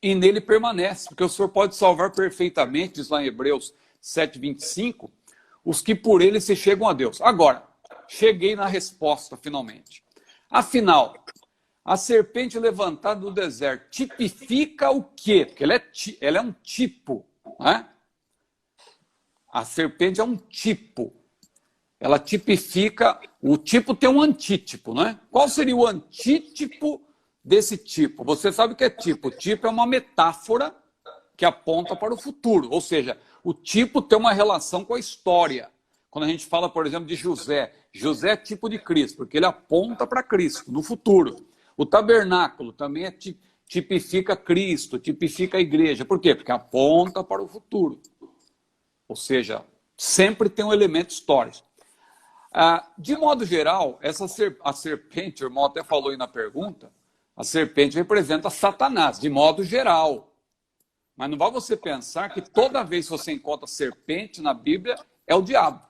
E nele permanece, porque o Senhor pode salvar perfeitamente, diz lá em Hebreus 7:25, os que por ele se chegam a Deus. Agora, cheguei na resposta finalmente. Afinal, a serpente levantada no deserto tipifica o quê? Porque ela é um tipo, né? A serpente é um tipo. Ela tipifica, o tipo tem um antítipo, né? Qual seria o antítipo desse tipo? Você sabe o que é tipo. O tipo é uma metáfora que aponta para o futuro. Ou seja, o tipo tem uma relação com a história. Quando a gente fala, por exemplo, de José. José é tipo de Cristo, porque ele aponta para Cristo, no futuro. O tabernáculo também tipifica Cristo, tipifica a igreja. Por quê? Porque aponta para o futuro. Ou seja, sempre tem um elemento histórico. De modo geral, a serpente, o irmão até falou aí na pergunta, a serpente representa Satanás, de modo geral. Mas não vai você pensar que toda vez que você encontra serpente na Bíblia, é o diabo.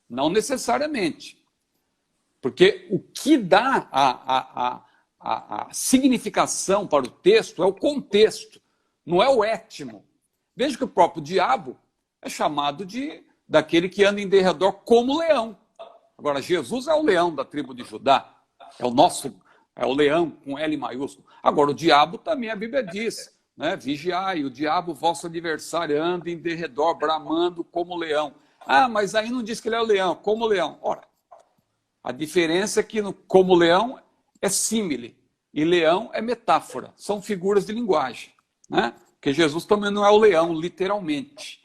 Não necessariamente. Porque o que dá a significação para o texto é o contexto, não é o étimo. Veja que o próprio diabo é chamado daquele que anda em derredor como leão. Agora, Jesus é o leão da tribo de Judá, é o leão com L maiúsculo. Agora, o diabo também, a Bíblia diz, né? Vigiai, o diabo, vosso adversário, anda em derredor, bramando como leão. Ah, mas aí não diz que ele é o leão, como leão. Ora, a diferença é que como leão é símile e leão é metáfora, são figuras de linguagem, né? Porque Jesus também não é o leão, literalmente.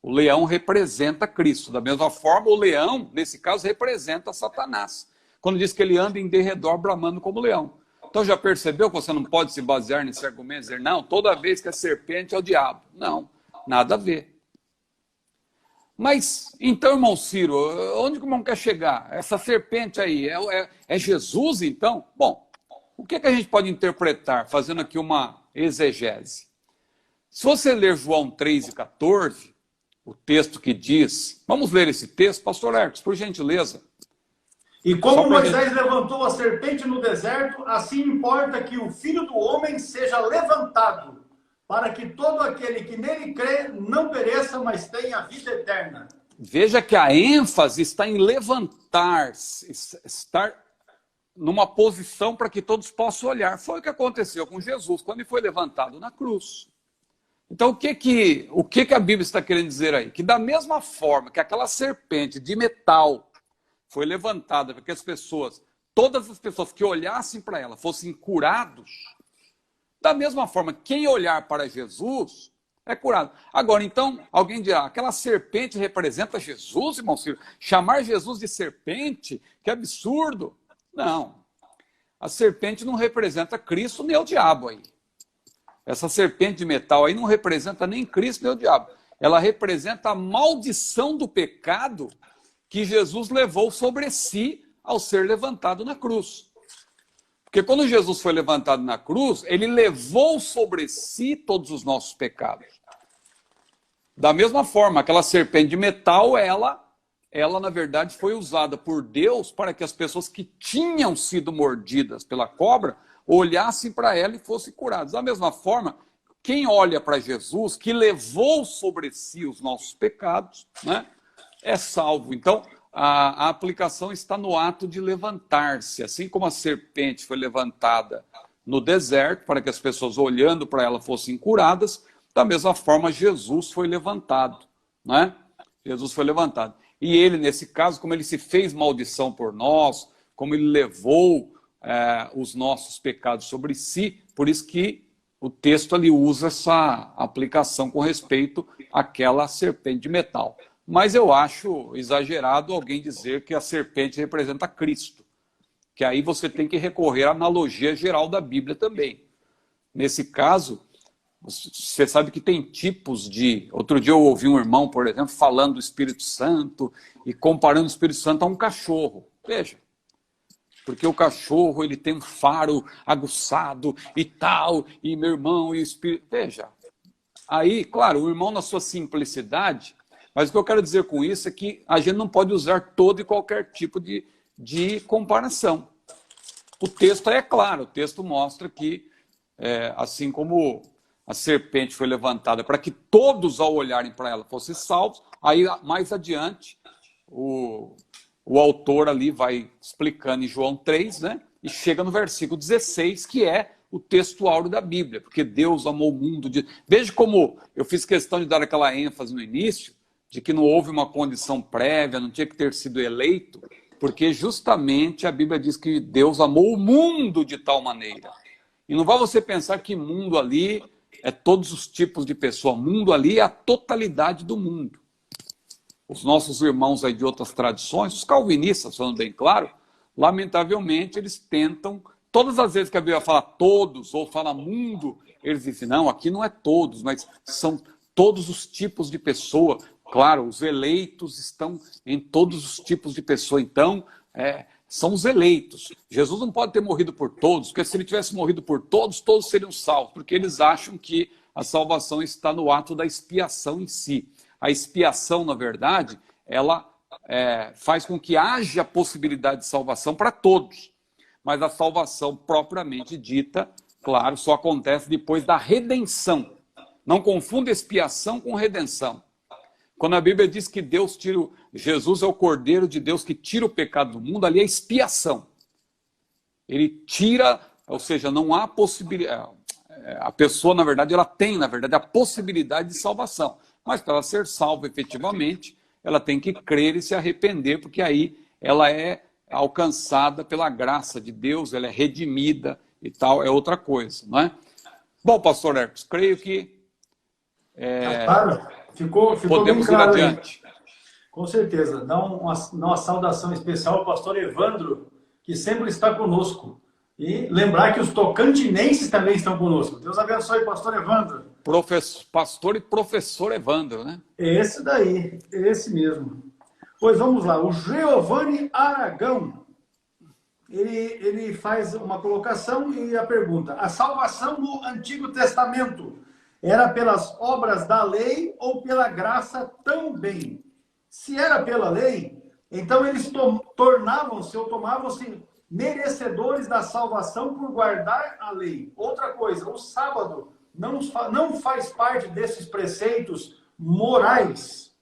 O leão representa Cristo. Da mesma forma, o leão, nesse caso, representa Satanás. Quando diz que ele anda em derredor, bramando como leão. Então já percebeu que você não pode se basear nesse argumento e dizer, não, toda vez que é serpente é o diabo. Não, nada a ver. Mas, então, irmão Ciro, onde que o irmão quer chegar? Essa serpente aí, é Jesus, então? Bom, o que a gente pode interpretar, fazendo aqui uma exegese? Se você ler João 3:14, o texto que diz... Vamos ler esse texto, pastor Hercos, por gentileza. E como Moisés levantou a serpente no deserto, assim importa que o Filho do Homem seja levantado, para que todo aquele que nele crê não pereça, mas tenha vida eterna. Veja que a ênfase está em levantar, estar numa posição para que todos possam olhar. Foi o que aconteceu com Jesus, quando ele foi levantado na cruz. Então, o que a Bíblia está querendo dizer aí? Que da mesma forma que aquela serpente de metal foi levantada para que as pessoas, todas as pessoas que olhassem para ela fossem curados, da mesma forma, quem olhar para Jesus é curado. Agora, então, alguém dirá, aquela serpente representa Jesus, irmão Ciro? Chamar Jesus de serpente? Que absurdo! Não. A serpente não representa Cristo nem o diabo aí. Essa serpente de metal aí não representa nem Cristo nem o diabo. Ela representa a maldição do pecado que Jesus levou sobre si ao ser levantado na cruz. Porque quando Jesus foi levantado na cruz, ele levou sobre si todos os nossos pecados. Da mesma forma, aquela serpente de metal, ela na verdade foi usada por Deus para que as pessoas que tinham sido mordidas pela cobra olhassem para ela e fossem curadas. Da mesma forma, quem olha para Jesus, que levou sobre si os nossos pecados, né, é salvo. Então, a aplicação está no ato de levantar-se. Assim como a serpente foi levantada no deserto, para que as pessoas olhando para ela fossem curadas, da mesma forma Jesus foi levantado. Né? Jesus foi levantado. E ele, nesse caso, como ele se fez maldição por nós, como ele levou os nossos pecados sobre si, por isso que o texto ali usa essa aplicação com respeito àquela serpente de metal. Mas eu acho exagerado alguém dizer que a serpente representa Cristo. Que aí você tem que recorrer à analogia geral da Bíblia também. Nesse caso, você sabe que tem tipos de... Outro dia eu ouvi um irmão, por exemplo, falando do Espírito Santo e comparando o Espírito Santo a um cachorro. Veja, porque o cachorro ele tem um faro aguçado e tal, e meu irmão e o Espírito... Veja, aí, claro, o irmão na sua simplicidade... Mas o que eu quero dizer com isso é que a gente não pode usar todo e qualquer tipo de comparação. O texto é claro, o texto mostra que, assim como a serpente foi levantada para que todos, ao olharem para ela, fossem salvos, aí mais adiante, o autor ali vai explicando em João 3, né? E chega no versículo 16, que é o texto áureo da Bíblia, porque Deus amou o mundo. Veja como eu fiz questão de dar aquela ênfase no início, de que não houve uma condição prévia, não tinha que ter sido eleito, porque justamente a Bíblia diz que Deus amou o mundo de tal maneira. E não vai você pensar que mundo ali é todos os tipos de pessoa, mundo ali é a totalidade do mundo. Os nossos irmãos aí de outras tradições, os calvinistas, falando bem claro, lamentavelmente eles tentam, todas as vezes que a Bíblia fala todos ou fala mundo, eles dizem, não, aqui não é todos, mas são todos os tipos de pessoa. Claro, os eleitos estão em todos os tipos de pessoa, então são os eleitos. Jesus não pode ter morrido por todos, porque se ele tivesse morrido por todos, todos seriam salvos, porque eles acham que a salvação está no ato da expiação em si. A expiação, na verdade, ela faz com que haja possibilidade de salvação para todos, mas a salvação propriamente dita, claro, só acontece depois da redenção. Não confunda expiação com redenção. Quando a Bíblia diz que Jesus é o Cordeiro de Deus que tira o pecado do mundo, ali é expiação. Ele tira, ou seja, não há possibilidade. A pessoa, na verdade, ela tem, a possibilidade de salvação. Mas para ela ser salva efetivamente, ela tem que crer e se arrepender, porque aí ela é alcançada pela graça de Deus, ela é redimida e tal, é outra coisa, não é? Bom, pastor Herpes, creio que... Claro. Ficou podemos bem claro ir adiante. Aí. Com certeza. Dá uma saudação especial ao pastor Evandro, que sempre está conosco. E lembrar que os tocantinenses também estão conosco. Deus abençoe, pastor Evandro. Pastor e professor Evandro, né? Esse daí, esse mesmo. Pois vamos lá. O Giovanni Aragão, ele faz uma colocação e a pergunta: a salvação no Antigo Testamento era pelas obras da lei ou pela graça também? Se era pela lei, então eles tornavam-se ou tomavam-se merecedores da salvação por guardar a lei. Outra coisa, o sábado não faz parte desses preceitos morais.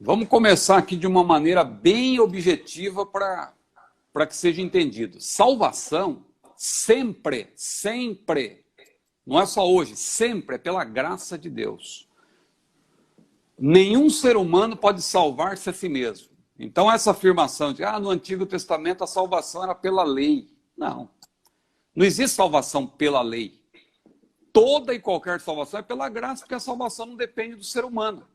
Vamos começar aqui de uma maneira bem objetiva para que seja entendido. Salvação sempre, não é só hoje, sempre é pela graça de Deus. Nenhum ser humano pode salvar-se a si mesmo. Então essa afirmação de no Antigo Testamento a salvação era pela lei. Não existe salvação pela lei. Toda e qualquer salvação é pela graça, porque a salvação não depende do ser humano.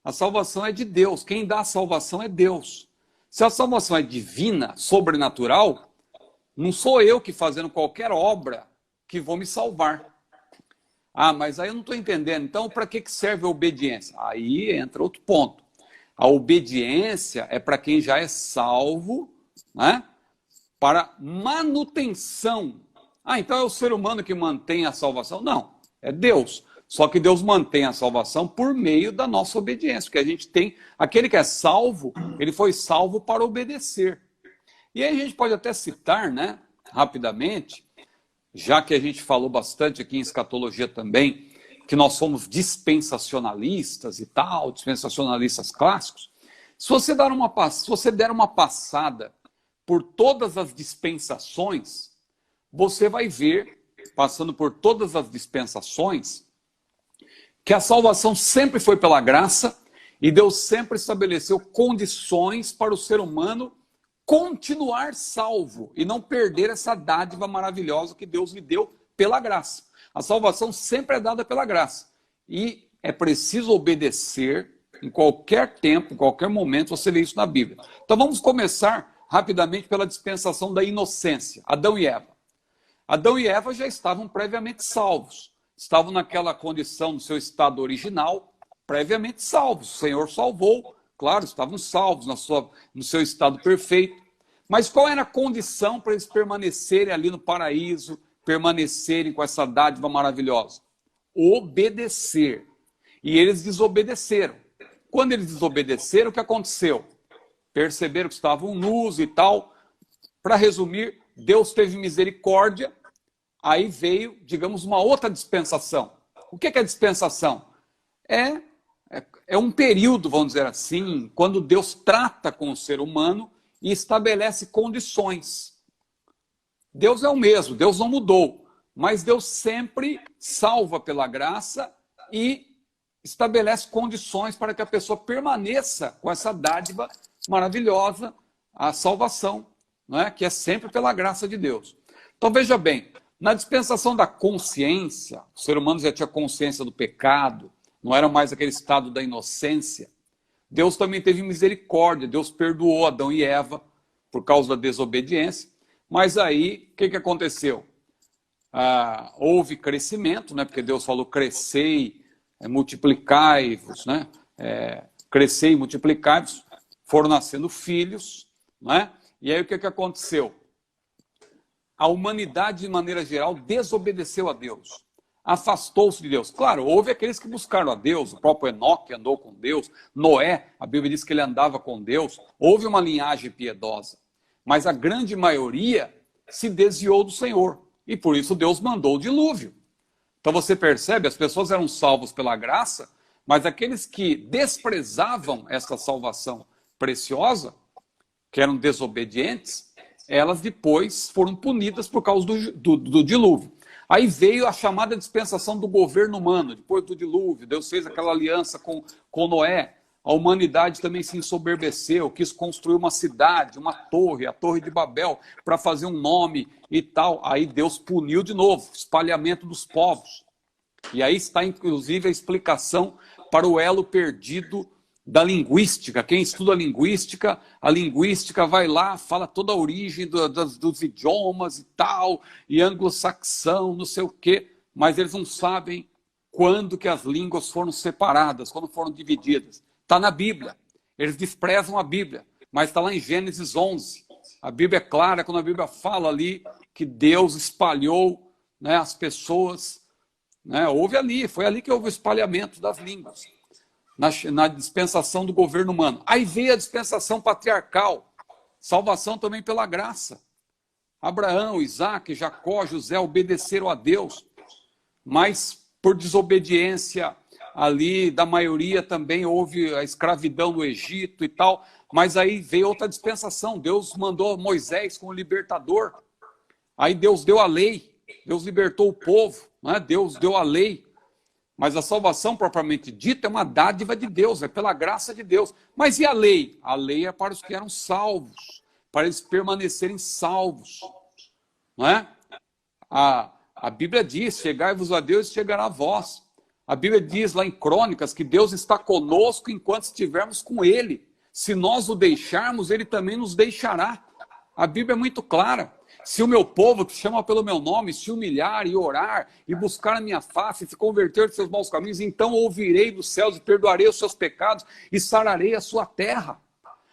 A salvação é de Deus. Quem dá a salvação é Deus. Se a salvação é divina, sobrenatural, não sou eu que fazendo qualquer obra que vou me salvar. Mas aí eu não estou entendendo. Então, para que serve a obediência? Aí entra outro ponto. A obediência é para quem já é salvo, né? Para manutenção. Então é o ser humano que mantém a salvação? Não, é Deus. Só que Deus mantém a salvação por meio da nossa obediência. Porque a gente tem, aquele que é salvo, ele foi salvo para obedecer. E aí a gente pode até citar, né, rapidamente, já que a gente falou bastante aqui em escatologia também, que nós somos dispensacionalistas e tal, dispensacionalistas clássicos. Se você der uma passada por todas as dispensações, você vai ver, passando por todas as dispensações, que a salvação sempre foi pela graça e Deus sempre estabeleceu condições para o ser humano continuar salvo e não perder essa dádiva maravilhosa que Deus lhe deu pela graça. A salvação sempre é dada pela graça e é preciso obedecer em qualquer tempo, em qualquer momento, você vê isso na Bíblia. Então vamos começar rapidamente pela dispensação da inocência, Adão e Eva. Adão e Eva já estavam previamente salvos, estavam naquela condição, no seu estado original, previamente salvos. O Senhor salvou, claro, estavam salvos no seu estado perfeito. Mas qual era a condição para eles permanecerem ali no paraíso, permanecerem com essa dádiva maravilhosa? Obedecer. E eles desobedeceram. Quando eles desobedeceram, o que aconteceu? Perceberam que estavam nus e tal. Para resumir, Deus teve misericórdia, aí veio, digamos, uma outra dispensação. O que é dispensação? É um período, vamos dizer assim, quando Deus trata com o ser humano e estabelece condições. Deus é o mesmo, Deus não mudou, mas Deus sempre salva pela graça e estabelece condições para que a pessoa permaneça com essa dádiva maravilhosa, a salvação, não é? Que é sempre pela graça de Deus. Então veja bem, na dispensação da consciência, o ser humano já tinha consciência do pecado, não era mais aquele estado da inocência. Deus também teve misericórdia, Deus perdoou Adão e Eva por causa da desobediência, mas aí o que aconteceu? Houve crescimento, né? Porque Deus falou crescei, multiplicai-vos, né? Crescei e multiplicai-vos, foram nascendo filhos, né? E aí o que aconteceu? A humanidade, de maneira geral, desobedeceu a Deus. Afastou-se de Deus. Claro, houve aqueles que buscaram a Deus, o próprio Enoque andou com Deus, Noé, a Bíblia diz que ele andava com Deus, houve uma linhagem piedosa. Mas a grande maioria se desviou do Senhor. E por isso Deus mandou o dilúvio. Então você percebe, as pessoas eram salvos pela graça, mas aqueles que desprezavam essa salvação preciosa, que eram desobedientes, elas depois foram punidas por causa do dilúvio. Aí veio a chamada dispensação do governo humano, depois do dilúvio, Deus fez aquela aliança com Noé, a humanidade também se ensoberbeceu, quis construir uma cidade, uma torre, a Torre de Babel, para fazer um nome e tal. Aí Deus puniu de novo, espalhamento dos povos. E aí está inclusive a explicação para o elo perdido da linguística. Quem estuda a linguística vai lá, fala toda a origem dos idiomas e tal, e anglo-saxão, não sei o quê, mas eles não sabem quando que as línguas foram separadas, quando foram divididas. Está na Bíblia. Eles desprezam a Bíblia, mas está lá em Gênesis 11. A Bíblia é clara quando a Bíblia fala ali que Deus espalhou, né, as pessoas, né, foi ali que houve o espalhamento das línguas. Na dispensação do governo humano. Aí veio a dispensação patriarcal, salvação também pela graça. Abraão, Isaac, Jacó, José obedeceram a Deus, mas por desobediência ali da maioria também houve a escravidão no Egito e tal, mas aí veio outra dispensação. Deus mandou Moisés como libertador. Aí Deus deu a lei, Deus libertou o povo, né? Deus deu a lei. Mas a salvação propriamente dita é uma dádiva de Deus, é pela graça de Deus. Mas e a lei? A lei é para os que eram salvos, para eles permanecerem salvos. Não é? A Bíblia diz, chegai-vos a Deus e chegará a vós. A Bíblia diz lá em Crônicas que Deus está conosco enquanto estivermos com Ele. Se nós o deixarmos, Ele também nos deixará. A Bíblia é muito clara. Se o meu povo, que chama pelo meu nome, se humilhar e orar, e buscar a minha face, e se converter dos seus maus caminhos, então ouvirei dos céus e perdoarei os seus pecados e sararei a sua terra.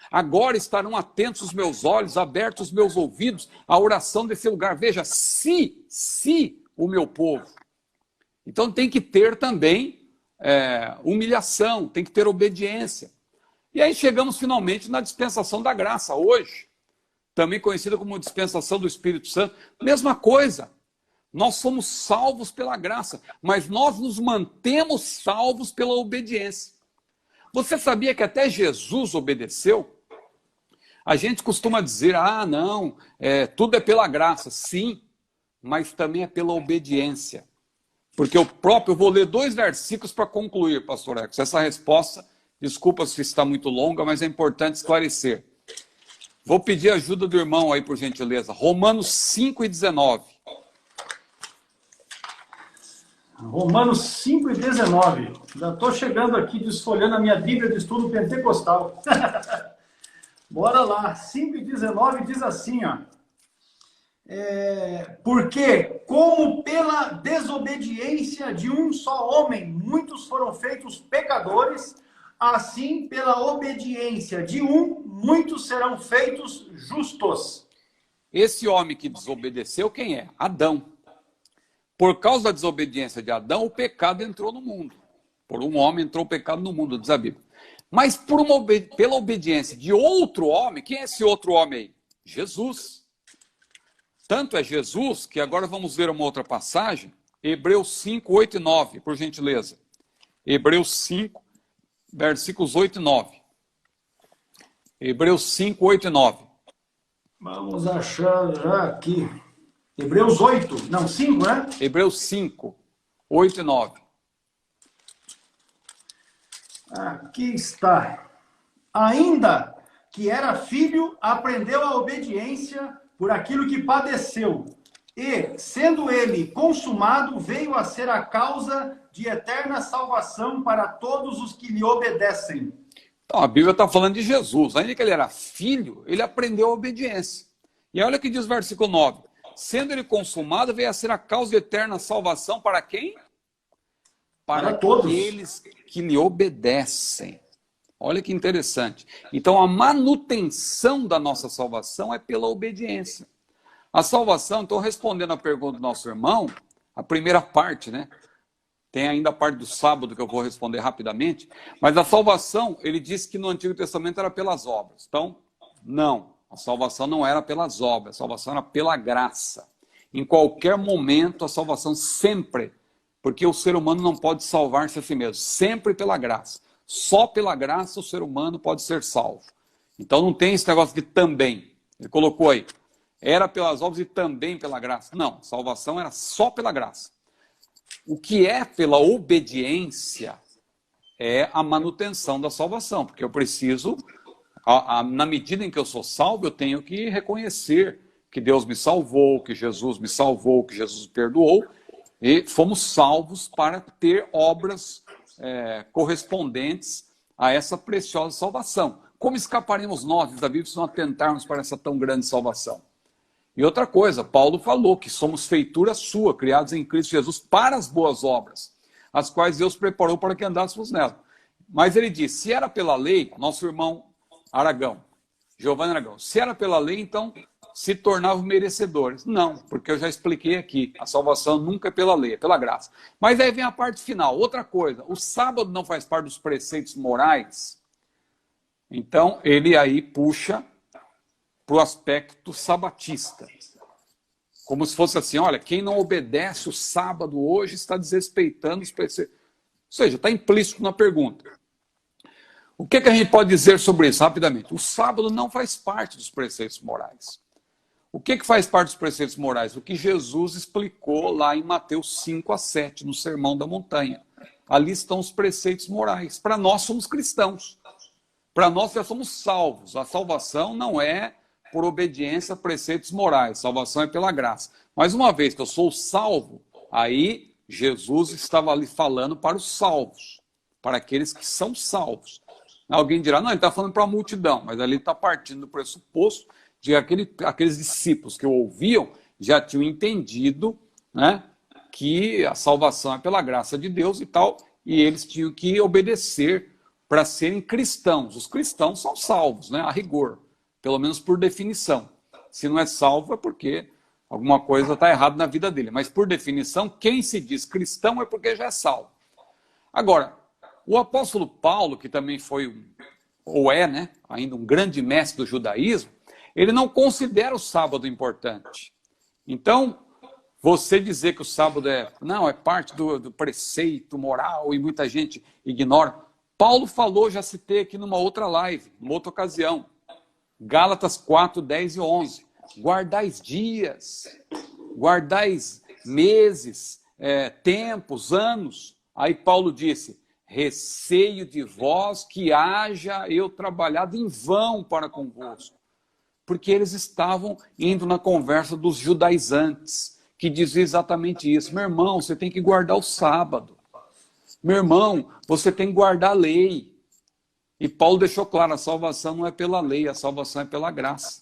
Agora estarão atentos os meus olhos, abertos os meus ouvidos, à oração desse lugar. Veja, se o meu povo. Então tem que ter também humilhação, tem que ter obediência. E aí chegamos finalmente na dispensação da graça, hoje, também conhecida como dispensação do Espírito Santo. Mesma coisa, nós somos salvos pela graça, mas nós nos mantemos salvos pela obediência. Você sabia que até Jesus obedeceu? A gente costuma dizer, não, tudo é pela graça. Sim, mas também é pela obediência. Porque eu vou ler 2 versículos para concluir, pastor Ecos. Essa resposta, desculpa se está muito longa, mas é importante esclarecer. Vou pedir ajuda do irmão aí, por gentileza. Romanos 5:19. Romanos 5:19. Já estou chegando aqui, desfolhando a minha Bíblia de estudo pentecostal. Bora lá. 5:19 diz assim, ó. Porque, como pela desobediência de um só homem, muitos foram feitos pecadores, assim, pela obediência de um, muitos serão feitos justos. Esse homem que desobedeceu, quem é? Adão. Por causa da desobediência de Adão, o pecado entrou no mundo. Por um homem entrou o pecado no mundo, diz a Bíblia. Mas pela obediência de outro homem, quem é esse outro homem aí? Jesus. Tanto é Jesus, que agora vamos ver uma outra passagem, Hebreus 5, 8 e 9, por gentileza. Hebreus 5, versículos 8 e 9. Hebreus 5, 8 e 9. Vamos achar já aqui. Hebreus 8, não, 5, né? Hebreus 5, 8 e 9. Aqui está. Ainda que era filho, aprendeu a obediência por aquilo que padeceu. E, sendo ele consumado, veio a ser a causa de eterna salvação para todos os que lhe obedecem. Então, a Bíblia está falando de Jesus. Ainda que ele era filho, ele aprendeu a obediência. E olha o que diz o versículo 9. Sendo ele consumado, veio a ser a causa de eterna salvação para quem? Para todos aqueles que lhe obedecem. Olha que interessante. Então, a manutenção da nossa salvação é pela obediência. A salvação, então, respondendo à pergunta do nosso irmão, a primeira parte, né? Tem ainda a parte do sábado que eu vou responder rapidamente. Mas a salvação, ele disse que no Antigo Testamento era pelas obras. Então, não. A salvação não era pelas obras. A salvação era pela graça. Em qualquer momento, a salvação sempre. Porque o ser humano não pode salvar-se a si mesmo. Sempre pela graça. Só pela graça o ser humano pode ser salvo. Então não tem esse negócio de também. Ele colocou aí. Era pelas obras e também pela graça. Não, salvação era só pela graça. O que é pela obediência é a manutenção da salvação. Porque eu preciso, na medida em que eu sou salvo, eu tenho que reconhecer que Deus me salvou, que Jesus me salvou, que Jesus me perdoou. E fomos salvos para ter obras correspondentes a essa preciosa salvação. Como escaparemos nós da Bíblia se não atentarmos para essa tão grande salvação? E outra coisa, Paulo falou que somos feitura sua, criados em Cristo Jesus para as boas obras, as quais Deus preparou para que andássemos nelas. Mas ele diz, se era pela lei, nosso irmão Aragão, Giovanni Aragão, se era pela lei, então se tornavam merecedores. Não, porque eu já expliquei aqui, a salvação nunca é pela lei, é pela graça. Mas aí vem a parte final, outra coisa, o sábado não faz parte dos preceitos morais, então ele aí puxa para o aspecto sabatista. Como se fosse assim, olha, quem não obedece o sábado hoje está desrespeitando os preceitos. seja, está implícito na pergunta. O que a gente pode dizer sobre isso, rapidamente? O sábado não faz parte dos preceitos morais. O que faz parte dos preceitos morais? O que Jesus explicou lá em Mateus 5-7, no Sermão da Montanha. Ali estão os preceitos morais. Para nós somos cristãos. Para nós já somos salvos. A salvação não é por obediência a preceitos morais. A salvação é pela graça. Mas uma vez que eu sou salvo, aí Jesus estava ali falando para os salvos, para aqueles que são salvos. Alguém dirá, não, ele está falando para a multidão, mas ali está partindo do pressuposto de aqueles discípulos que o ouviam já tinham entendido, né, que a salvação é pela graça de Deus e tal, e eles tinham que obedecer para serem cristãos. Os cristãos são salvos, né, a rigor, pelo menos por definição. Se não é salvo é porque alguma coisa está errada na vida dele, mas por definição, quem se diz cristão é porque já é salvo. Agora, o apóstolo Paulo, que também foi, ou é, né, ainda um grande mestre do judaísmo, ele não considera o sábado importante. Então, você dizer que o sábado é parte do preceito moral e muita gente ignora. Paulo falou, já citei aqui numa outra live, numa outra ocasião, Gálatas 4, 10 e 11. Guardais dias, guardais meses, tempos, anos. Aí Paulo disse, receio de vós que haja eu trabalhado em vão para convosco. Porque eles estavam indo na conversa dos judaizantes, que dizia exatamente isso. Meu irmão, você tem que guardar o sábado. Meu irmão, você tem que guardar a lei. E Paulo deixou claro, a salvação não é pela lei, a salvação é pela graça.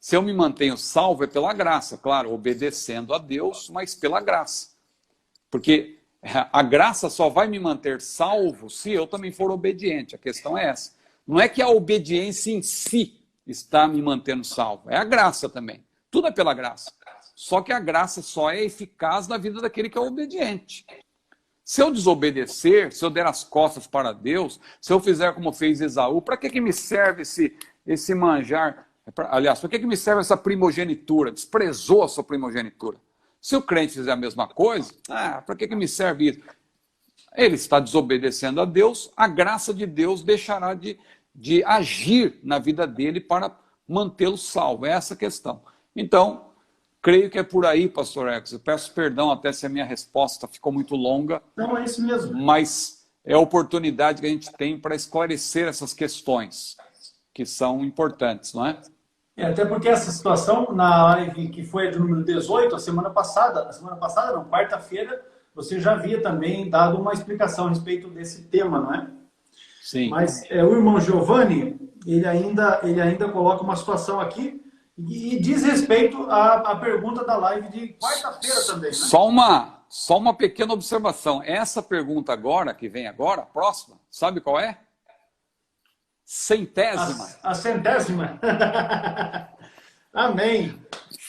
Se eu me mantenho salvo, é pela graça, claro, obedecendo a Deus, mas pela graça. Porque a graça só vai me manter salvo se eu também for obediente. A questão é essa. Não é que a obediência em si está me mantendo salvo. É a graça também. Tudo é pela graça. Só que a graça só é eficaz na vida daquele que é obediente. Se eu desobedecer, se eu der as costas para Deus, se eu fizer como fez Esaú, para que me serve esse manjar? Aliás, para que me serve essa primogenitura? Desprezou a sua primogenitura. Se o crente fizer a mesma coisa, para que me serve isso? Ele está desobedecendo a Deus, a graça de Deus deixará de agir na vida dele para mantê-lo salvo. É essa a questão. Então, creio que é por aí, pastor Ex. Eu peço perdão até se a minha resposta ficou muito longa. Não, é isso mesmo. Mas é a oportunidade que a gente tem para esclarecer essas questões, que são importantes, não é? Até porque essa situação, na live que foi a de número 18, quarta-feira, você já havia também dado uma explicação a respeito desse tema, não é? Sim. Mas o irmão Giovanni, ele ainda coloca uma situação aqui e diz respeito à pergunta da live de quarta-feira também, né? Só uma pequena observação. Essa pergunta agora, que vem agora, a próxima, sabe qual é? Centésima. A centésima. Amém.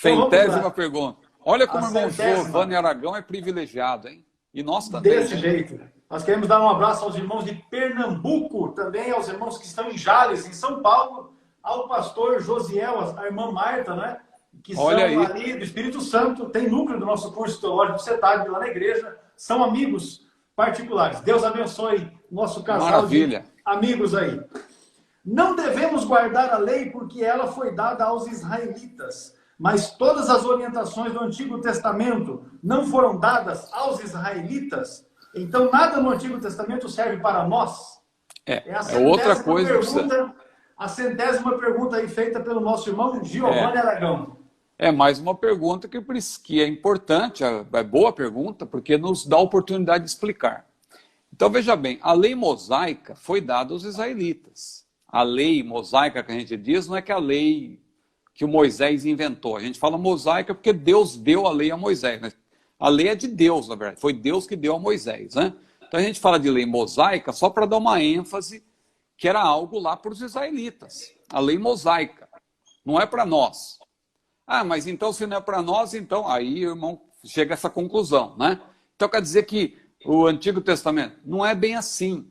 Centésima Então, pergunta. Olha como o irmão centésima. Giovanni Aragão é privilegiado, hein? E nós também. Desse jeito. Nós queremos dar um abraço aos irmãos de Pernambuco, também aos irmãos que estão em Jales, em São Paulo, ao pastor Josiel, a irmã Marta, né? Que Olha são aí. ali do Espírito Santo, tem núcleo do nosso curso teológico CETAD lá na igreja, são amigos particulares. Deus abençoe o nosso casal Maravilha. de amigos aí. Não devemos guardar a lei porque ela foi dada aos israelitas, mas todas as orientações do Antigo Testamento não foram dadas aos israelitas, então nada no Antigo Testamento serve para nós. É outra coisa. A centésima pergunta aí feita pelo nosso irmão Giovanni Aragão. É mais uma pergunta que é importante, é boa pergunta, porque nos dá a oportunidade de explicar. Então veja bem, a lei mosaica foi dada aos israelitas. A lei mosaica que a gente diz não é que a lei que o Moisés inventou. A gente fala mosaica porque Deus deu a lei a Moisés. Né? A lei é de Deus, na verdade. Foi Deus que deu a Moisés. Né? Então a gente fala de lei mosaica só para dar uma ênfase que era algo lá para os israelitas. A lei mosaica. Não é para nós. Mas então se não é para nós, então aí o irmão chega a essa conclusão. Né? Então quer dizer que o Antigo Testamento não é bem assim.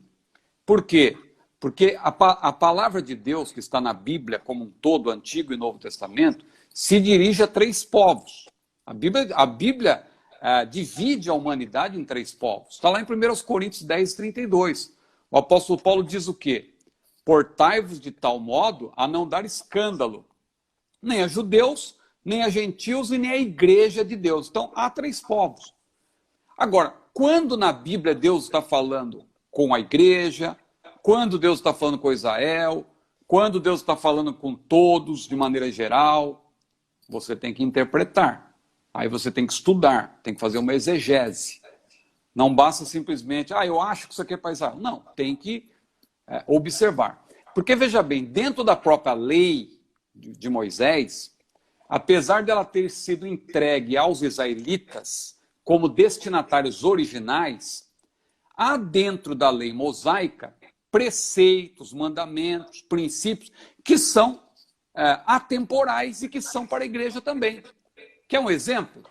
Por quê? Porque a palavra de Deus que está na Bíblia como um todo, Antigo e Novo Testamento, se dirige a 3 povos. A Bíblia divide a humanidade em três povos. Está lá em 1 Coríntios 10, 32. O apóstolo Paulo diz o quê? Portai-vos de tal modo a não dar escândalo, nem a judeus, nem a gentios e nem a igreja de Deus. Então, há três povos. Agora, quando na Bíblia Deus está falando com a igreja, quando Deus está falando com Israel, quando Deus está falando com todos de maneira geral, você tem que interpretar. Aí você tem que estudar, tem que fazer uma exegese. Não basta simplesmente, eu acho que isso aqui é para Israel. Não, tem que observar. Porque, veja bem, dentro da própria lei de Moisés, apesar dela ter sido entregue aos israelitas como destinatários originais, há dentro da lei mosaica preceitos, mandamentos, princípios que são atemporais e que são para a igreja também. Quer um exemplo?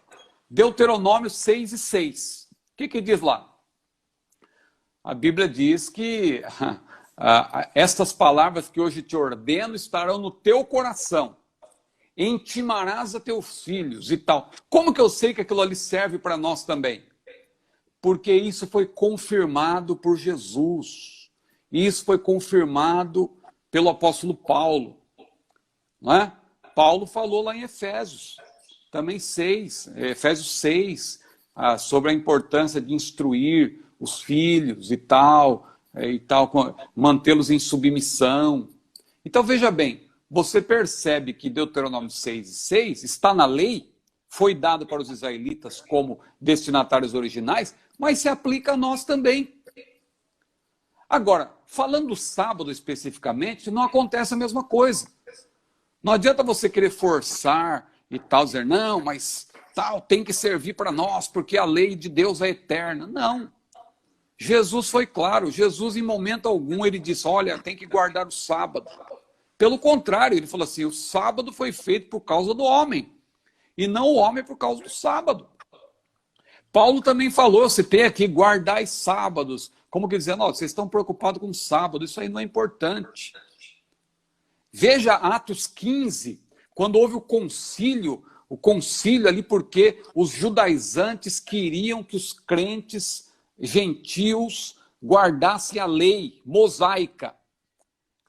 Deuteronômio 6 e 6. O que diz lá? A Bíblia diz que estas palavras que hoje te ordeno estarão no teu coração. Intimarás a teus filhos e tal. Como que eu sei que aquilo ali serve para nós também? Porque isso foi confirmado por Jesus. Isso foi confirmado pelo apóstolo Paulo. Não é? Paulo falou lá em Efésios, também 6, Efésios 6, sobre a importância de instruir os filhos e tal, mantê-los em submissão. Então, veja bem, você percebe que Deuteronômio 6 e 6 está na lei, foi dado para os israelitas como destinatários originais, mas se aplica a nós também. Agora, falando do sábado especificamente, não acontece a mesma coisa. Não adianta você querer forçar e tal, dizer, não, mas tal, tem que servir para nós, porque a lei de Deus é eterna. Não. Jesus foi claro, Jesus em momento algum ele disse, olha, tem que guardar o sábado. Pelo contrário, ele falou assim, o sábado foi feito por causa do homem, e não o homem por causa do sábado. Paulo também falou, eu citei aqui, guardai sábados, como que dizendo, vocês estão preocupados com o sábado, isso aí não é importante. Veja Atos 15, quando houve o concílio ali porque os judaizantes queriam que os crentes gentios guardassem a lei mosaica.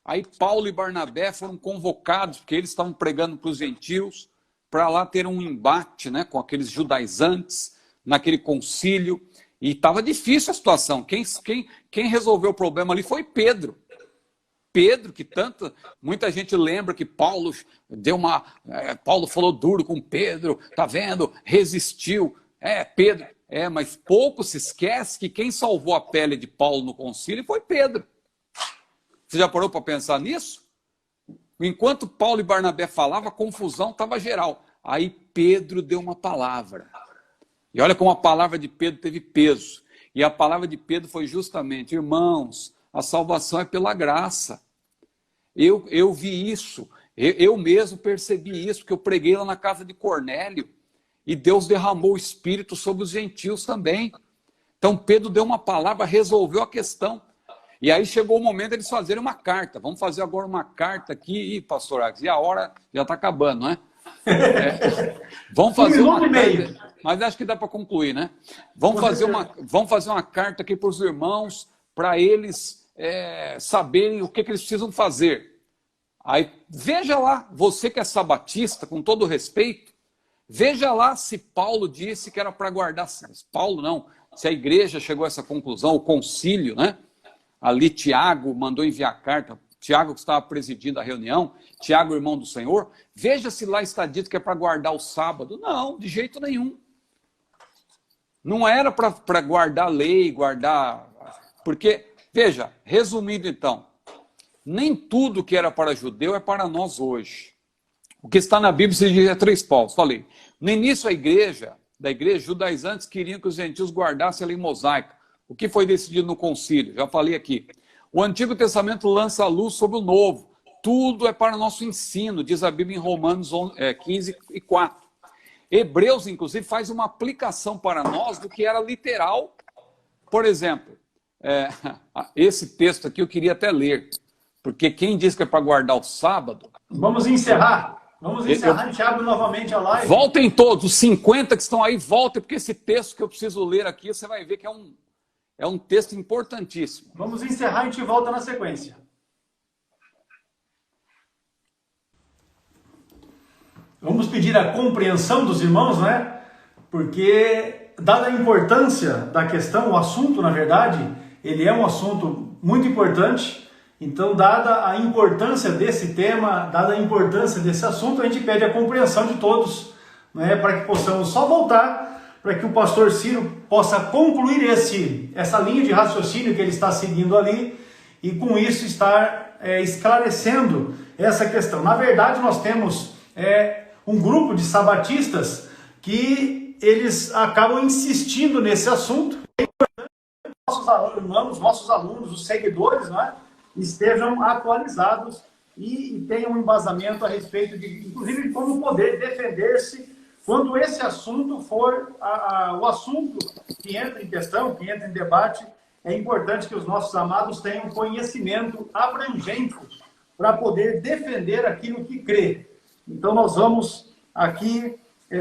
Aí Paulo e Barnabé foram convocados, porque eles estavam pregando para os gentios, para lá ter um embate, né, com aqueles judaizantes, naquele concílio, e estava difícil a situação. Quem resolveu o problema ali foi Pedro. Pedro, que muita gente lembra que Paulo falou duro com Pedro, tá vendo? Resistiu. Pedro. Mas pouco se esquece que quem salvou a pele de Paulo no concílio foi Pedro. Você já parou para pensar nisso? Enquanto Paulo e Barnabé falavam, a confusão estava geral. Aí Pedro deu uma palavra. E olha como a palavra de Pedro teve peso. E a palavra de Pedro foi justamente, irmãos, a salvação é pela graça. Eu vi isso, eu mesmo percebi isso, porque eu preguei lá na casa de Cornélio, e Deus derramou o Espírito sobre os gentios também. Então Pedro deu uma palavra, resolveu a questão. E aí chegou o momento de eles fazerem uma carta. Vamos fazer agora uma carta aqui, pastor Alex, e a hora já está acabando, não é? Vamos fazer uma carta, mas acho que dá para concluir, né? Vamos fazer uma carta aqui para os irmãos, para eles saberem o que eles precisam fazer. Aí, veja lá, você que é sabatista, com todo respeito, veja lá se Paulo disse que era para guardar. Paulo não, se a igreja chegou a essa conclusão, o concílio, né? Ali Tiago mandou enviar carta, Tiago que estava presidindo a reunião, Tiago, irmão do Senhor, veja se lá está dito que é para guardar o sábado. Não, de jeito nenhum. Não era para guardar a lei, porque, veja, resumindo então, nem tudo que era para judeu é para nós hoje. O que está na Bíblia se diz três povos. Falei, no início da igreja, judaizantes queriam que os gentios guardassem a lei mosaica. O que foi decidido no concílio? Já falei aqui. O Antigo Testamento lança a luz sobre o Novo. Tudo é para nosso ensino, diz a Bíblia em Romanos 15 e 4. Hebreus, inclusive, faz uma aplicação para nós do que era literal. Por exemplo, esse texto aqui eu queria até ler, porque quem diz que é para guardar o sábado... Vamos encerrar. Vamos encerrar, a gente abre novamente a live. Voltem todos, os 50 que estão aí, voltem, porque esse texto que eu preciso ler aqui, você vai ver que é um texto importantíssimo. Vamos encerrar e a gente volta na sequência. Vamos pedir a compreensão dos irmãos, né? Porque, dada a importância da questão, o assunto, na verdade, ele é um assunto muito importante. Então, dada a importância desse tema, dada a importância desse assunto, a gente pede a compreensão de todos, né, para que possamos só voltar, para que o pastor Ciro possa concluir essa linha de raciocínio que ele está seguindo ali, e com isso estar esclarecendo essa questão. Na verdade, nós temos um grupo de sabatistas que eles acabam insistindo nesse assunto. Nossos alunos, os seguidores, né, estejam atualizados e tenham um embasamento a respeito de, inclusive, de como poder defender-se quando esse assunto for o assunto que entra em questão, que entra em debate. É importante que os nossos amados tenham conhecimento abrangente para poder defender aquilo que crê. Então, nós vamos aqui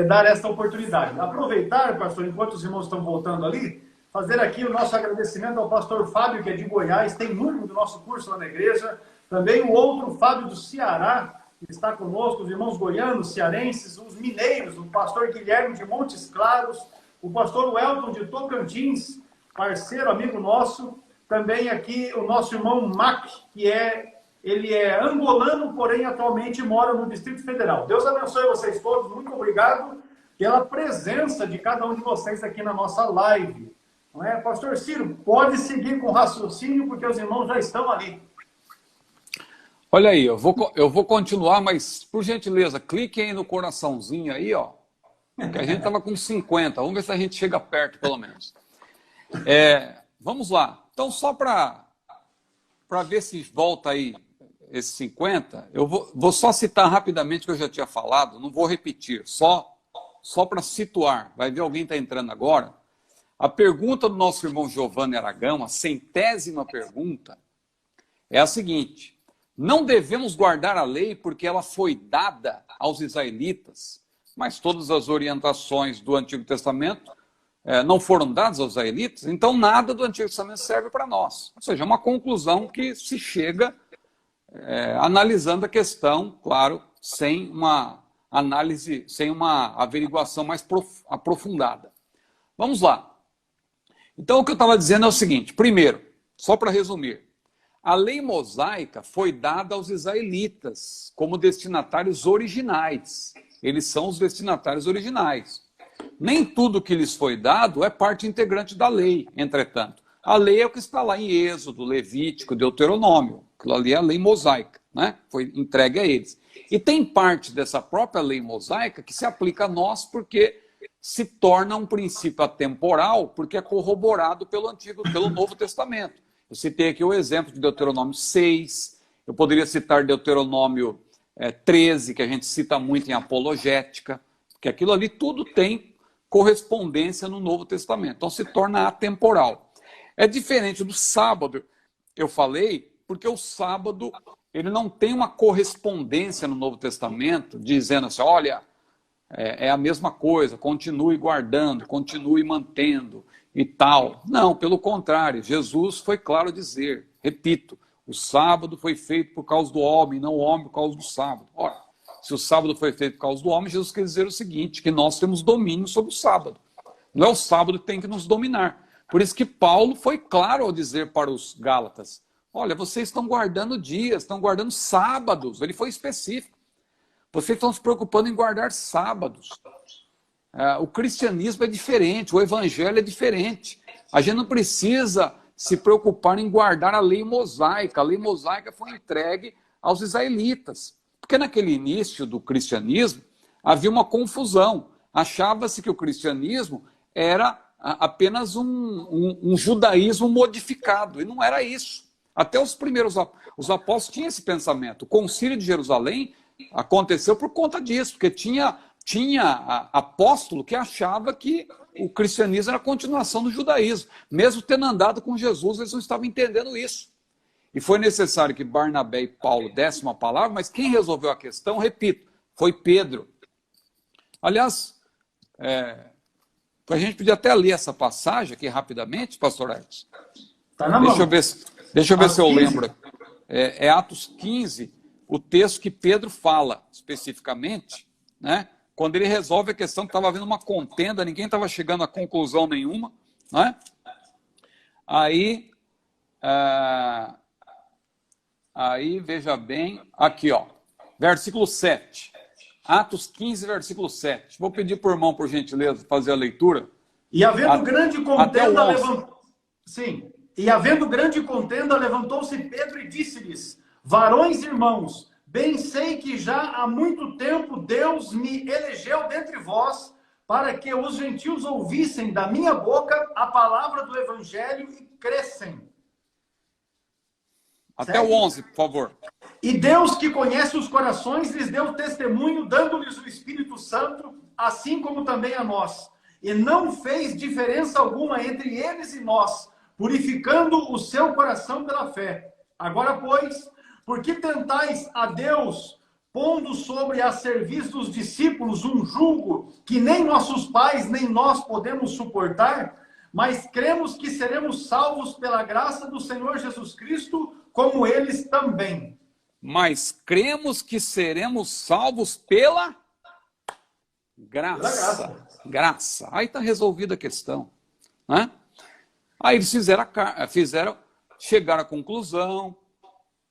dar essa oportunidade. Aproveitar, pastor, enquanto os irmãos estão voltando ali, fazer aqui o nosso agradecimento ao pastor Fábio, que é de Goiás, tem número do nosso curso lá na igreja. Também o outro, Fábio do Ceará, que está conosco, os irmãos goianos, cearenses, os mineiros, o pastor Guilherme de Montes Claros, o pastor Welton de Tocantins, parceiro, amigo nosso. Também aqui o nosso irmão Mac, ele é angolano, porém atualmente mora no Distrito Federal. Deus abençoe vocês todos, muito obrigado pela presença de cada um de vocês aqui na nossa live. Não é? Pastor Ciro, pode seguir com o raciocínio, porque os irmãos já estão ali. Olha aí, eu vou continuar, mas, por gentileza, clique aí no coraçãozinho aí, ó, que a gente estava com 50. Vamos ver se a gente chega perto, pelo menos. Vamos lá. Então, só para ver se volta aí esses 50, eu vou só citar rapidamente o que eu já tinha falado, não vou repetir, só para situar. Vai ver alguém está entrando agora. A pergunta do nosso irmão Giovanni Aragão, a 100ª pergunta, é a seguinte: não devemos guardar a lei porque ela foi dada aos israelitas, mas todas as orientações do Antigo Testamento não foram dadas aos israelitas, então nada do Antigo Testamento serve para nós. Ou seja, é uma conclusão que se chega analisando a questão, claro, sem uma análise, sem uma averiguação mais aprofundada. Vamos lá. Então, o que eu estava dizendo é o seguinte: primeiro, só para resumir, a lei mosaica foi dada aos israelitas como destinatários originais. Eles são os destinatários originais. Nem tudo que lhes foi dado é parte integrante da lei, entretanto. A lei é o que está lá em Êxodo, Levítico, Deuteronômio. Aquilo ali é a lei mosaica, né? Foi entregue a eles. E tem parte dessa própria lei mosaica que se aplica a nós porque se torna um princípio atemporal, porque é corroborado pelo Novo Testamento. Eu citei aqui o exemplo de Deuteronômio 6, eu poderia citar Deuteronômio 13, que a gente cita muito em apologética, porque aquilo ali tudo tem correspondência no Novo Testamento, então se torna atemporal. É diferente do sábado, eu falei, porque o sábado ele não tem uma correspondência no Novo Testamento, dizendo assim, olha, é a mesma coisa, continue guardando, continue mantendo e tal. Não, pelo contrário, Jesus foi claro a dizer, repito, o sábado foi feito por causa do homem, não o homem por causa do sábado. Ora, se o sábado foi feito por causa do homem, Jesus quer dizer o seguinte, que nós temos domínio sobre o sábado. Não é o sábado que tem que nos dominar. Por isso que Paulo foi claro ao dizer para os Gálatas, olha, vocês estão guardando dias, estão guardando sábados. Ele foi específico. Vocês estão se preocupando em guardar sábados. O cristianismo é diferente, o evangelho é diferente. A gente não precisa se preocupar em guardar a lei mosaica. A lei mosaica foi entregue aos israelitas. Porque naquele início do cristianismo havia uma confusão. Achava-se que o cristianismo era apenas um judaísmo modificado. E não era isso. Até os os apóstolos tinham esse pensamento. O concílio de Jerusalém aconteceu por conta disso, porque tinha apóstolo que achava que o cristianismo era a continuação do judaísmo. Mesmo tendo andado com Jesus, eles não estavam entendendo isso. E foi necessário que Barnabé e Paulo dessem uma palavra, mas quem resolveu a questão, repito, foi Pedro. Aliás, a gente podia até ler essa passagem aqui rapidamente, pastor Edson. Tá na mão. Deixa eu ver se eu 15. lembro. É Atos 15, o texto que Pedro fala especificamente, né? Quando ele resolve a questão que estava havendo uma contenda, ninguém estava chegando a conclusão nenhuma, né? Aí, veja bem, aqui, ó, versículo 7. Atos 15, versículo 7. Vou pedir por irmão, por gentileza, fazer a leitura. E havendo grande até o contenda, 11. Sim. E havendo grande contenda, levantou-se Pedro e disse-lhes: varões irmãos, bem sei que já há muito tempo Deus me elegeu dentre vós, para que os gentios ouvissem da minha boca a palavra do evangelho e crescem. Até o 11, por favor. E Deus, que conhece os corações, lhes deu testemunho, dando-lhes o Espírito Santo, assim como também a nós. E não fez diferença alguma entre eles e nós, purificando o seu coração pela fé. Agora, pois, por que tentais a Deus, pondo sobre a serviço dos discípulos um jugo que nem nossos pais nem nós podemos suportar? Mas cremos que seremos salvos pela graça do Senhor Jesus Cristo, como eles também. Mas cremos que seremos salvos pela graça. Graça. Aí está resolvida a questão, né? Aí eles chegaram à conclusão,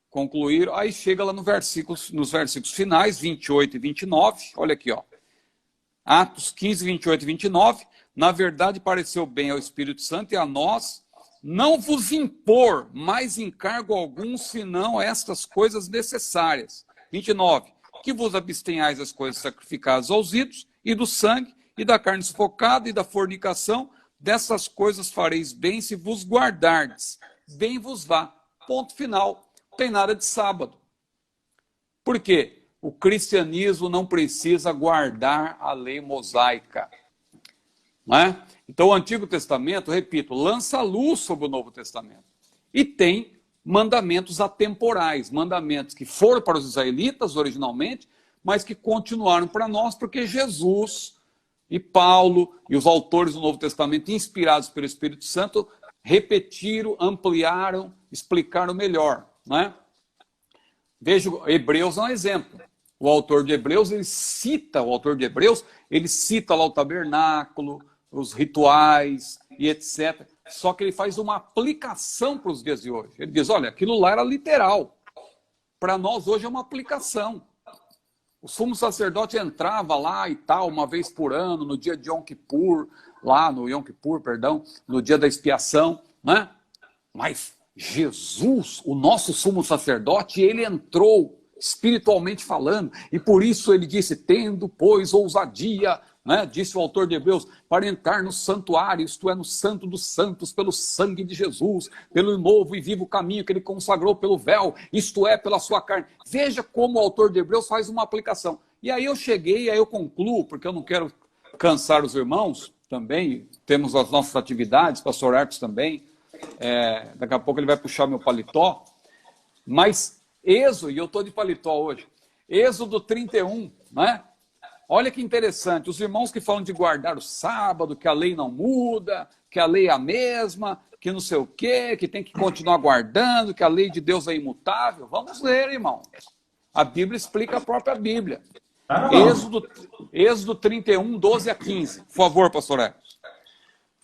concluíram, aí chega lá nos versículos finais, 28 e 29, olha aqui, ó. Atos 15, 28 e 29, na verdade pareceu bem ao Espírito Santo e a nós, não vos impor mais encargo algum, senão estas coisas necessárias. 29, que vos abstenhais das coisas sacrificadas aos ídolos, e do sangue, e da carne sufocada, e da fornicação, dessas coisas fareis bem se vos guardardes. Bem vos vá. Ponto final. Não tem nada de sábado. Por quê? O cristianismo não precisa guardar a lei mosaica. Não é? Então o Antigo Testamento, repito, lança luz sobre o Novo Testamento. E tem mandamentos atemporais, mandamentos que foram para os israelitas originalmente, mas que continuaram para nós, porque Jesus e Paulo e os autores do Novo Testamento, inspirados pelo Espírito Santo, repetiram, ampliaram, explicaram melhor. Né? Veja, Hebreus é um exemplo. O autor de Hebreus, ele cita lá o tabernáculo, os rituais e etc. Só que ele faz uma aplicação para os dias de hoje. Ele diz, olha, aquilo lá era literal. Para nós hoje é uma aplicação. O sumo sacerdote entrava lá e tal, uma vez por ano, no dia de Yom Kippur, no dia da expiação, né? Mas Jesus, o nosso sumo sacerdote, ele entrou espiritualmente falando, e por isso ele disse, tendo, pois, ousadia, né? Disse o autor de Hebreus, para entrar no santuário, isto é, no santo dos santos, pelo sangue de Jesus, pelo novo e vivo caminho que ele consagrou pelo véu, isto é, pela sua carne. Veja como o autor de Hebreus faz uma aplicação. E aí eu cheguei, aí eu concluo, porque eu não quero cansar os irmãos também, temos as nossas atividades, pastor Arcos também, daqui a pouco ele vai puxar meu paletó, mas Êxodo, e eu estou de paletó hoje, Êxodo 31, né? Olha que interessante, os irmãos que falam de guardar o sábado, que a lei não muda, que a lei é a mesma, que não sei o quê, que tem que continuar guardando, que a lei de Deus é imutável. Vamos ler, irmão. A Bíblia explica a própria Bíblia. Êxodo 31, 12 a 15. Por favor, pastor Eros.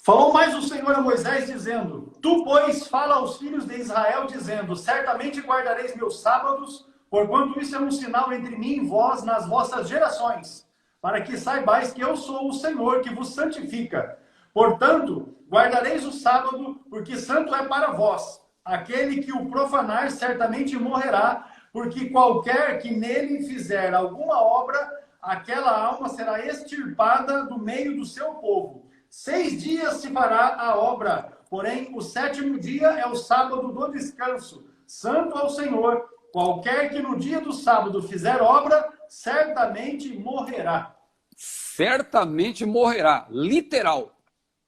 Falou mais o Senhor a Moisés, dizendo, tu, pois, fala aos filhos de Israel, dizendo, certamente guardareis meus sábados, porquanto isso é um sinal entre mim e vós nas vossas gerações, para que saibais que eu sou o Senhor que vos santifica. Portanto, guardareis o sábado, porque santo é para vós. Aquele que o profanar certamente morrerá, porque qualquer que nele fizer alguma obra, aquela alma será extirpada do meio do seu povo. 6 dias se fará a obra, porém o 7º dia é o sábado do descanso. Santo ao Senhor. Qualquer que no dia do sábado fizer obra, certamente morrerá. Certamente morrerá, literal.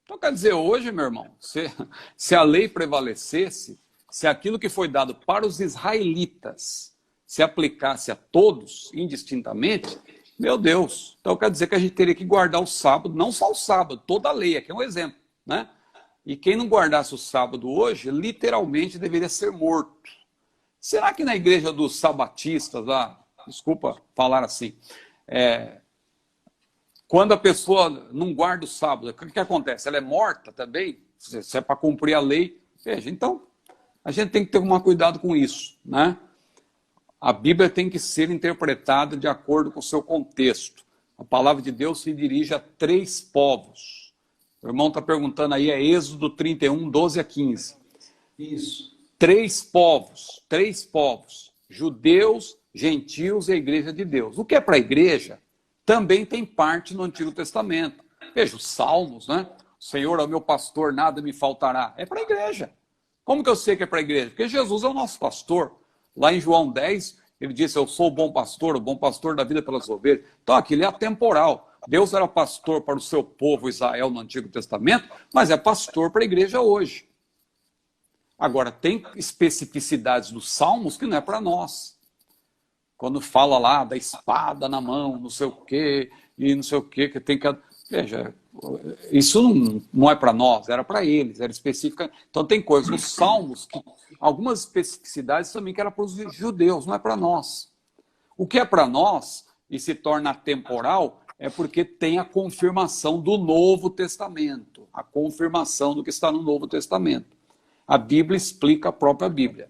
Então quer dizer, hoje, meu irmão, se a lei prevalecesse, se aquilo que foi dado para os israelitas se aplicasse a todos, indistintamente, Meu Deus. Então quer dizer que a gente teria que guardar o sábado, não só o sábado, toda a lei, aqui é um exemplo, né? E quem não guardasse o sábado hoje, literalmente deveria ser morto. Será que na igreja dos sabatistas, lá, desculpa falar assim, quando a pessoa não guarda o sábado, o que acontece? Ela é morta também? Se é para cumprir a lei. Veja, então, a gente tem que tomar cuidado com isso, né? A Bíblia tem que ser interpretada de acordo com o seu contexto. A palavra de Deus se dirige a 3 povos. O irmão está perguntando aí, é Êxodo 31, 12 a 15. Isso. 3 povos, judeus, gentios e a igreja de Deus. O que é para a igreja também tem parte no Antigo Testamento. Veja, os Salmos, né? O Senhor é o meu pastor, nada me faltará. É para a igreja. Como que eu sei que é para a igreja? Porque Jesus é o nosso pastor. Lá em João 10, ele disse, eu sou o bom pastor da vida pelas ovelhas. Então aquilo é atemporal. Deus era pastor para o seu povo Israel no Antigo Testamento, mas é pastor para a igreja hoje. Agora, tem especificidades dos Salmos que não é para nós. Quando fala lá da espada na mão, não sei o quê, e não sei o quê, que tem que... Veja, isso não é para nós, era para eles, era específica. Então tem coisas nos Salmos, que, algumas especificidades também que eram para os judeus, não é para nós. O que é para nós, e se torna atemporal, é porque tem a confirmação do Novo Testamento, a confirmação do que está no Novo Testamento. A Bíblia explica a própria Bíblia.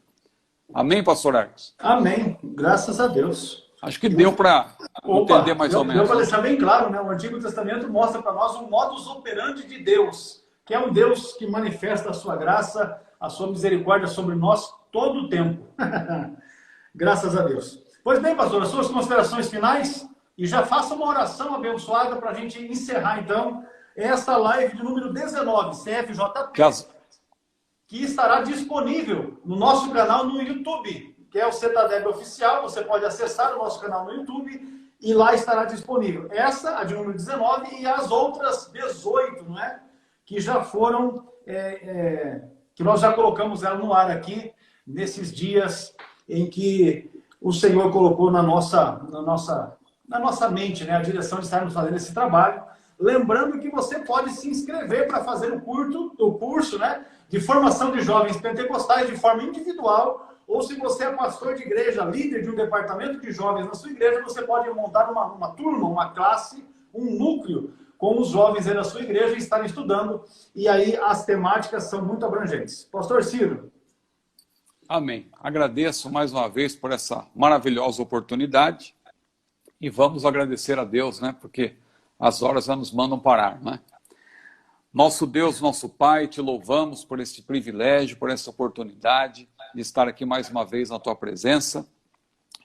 Amém, pastor Arcos? Amém. Graças a Deus. Acho que deu para entender mais ou menos. Deu para deixar bem claro, né? O Antigo Testamento mostra para nós o modus operandi de Deus, que é um Deus que manifesta a sua graça, a sua misericórdia sobre nós todo o tempo. Graças a Deus. Pois bem, pastor, as suas considerações finais, e já faça uma oração abençoada para a gente encerrar, então, esta live de número 19, CFJP, que estará disponível no nosso canal no YouTube, que é o Cetadeb Oficial. Você pode acessar o nosso canal no YouTube e lá estará disponível. Essa, a de número 19, e as outras 18, não é? Que já foram, que nós já colocamos ela no ar aqui, nesses dias em que o Senhor colocou na nossa mente, né, a direção de estarmos fazendo esse trabalho. Lembrando que você pode se inscrever para fazer o curso, né, de formação de jovens pentecostais de forma individual, ou se você é pastor de igreja, líder de um departamento de jovens na sua igreja, você pode montar uma turma, uma classe, um núcleo com os jovens aí da sua igreja e estarem estudando. E aí as temáticas são muito abrangentes. Pastor Ciro. Amém. Agradeço mais uma vez por essa maravilhosa oportunidade e vamos agradecer a Deus, né, porque as horas já nos mandam parar, né? Nosso Deus, nosso Pai, te louvamos por este privilégio, por essa oportunidade de estar aqui mais uma vez na tua presença.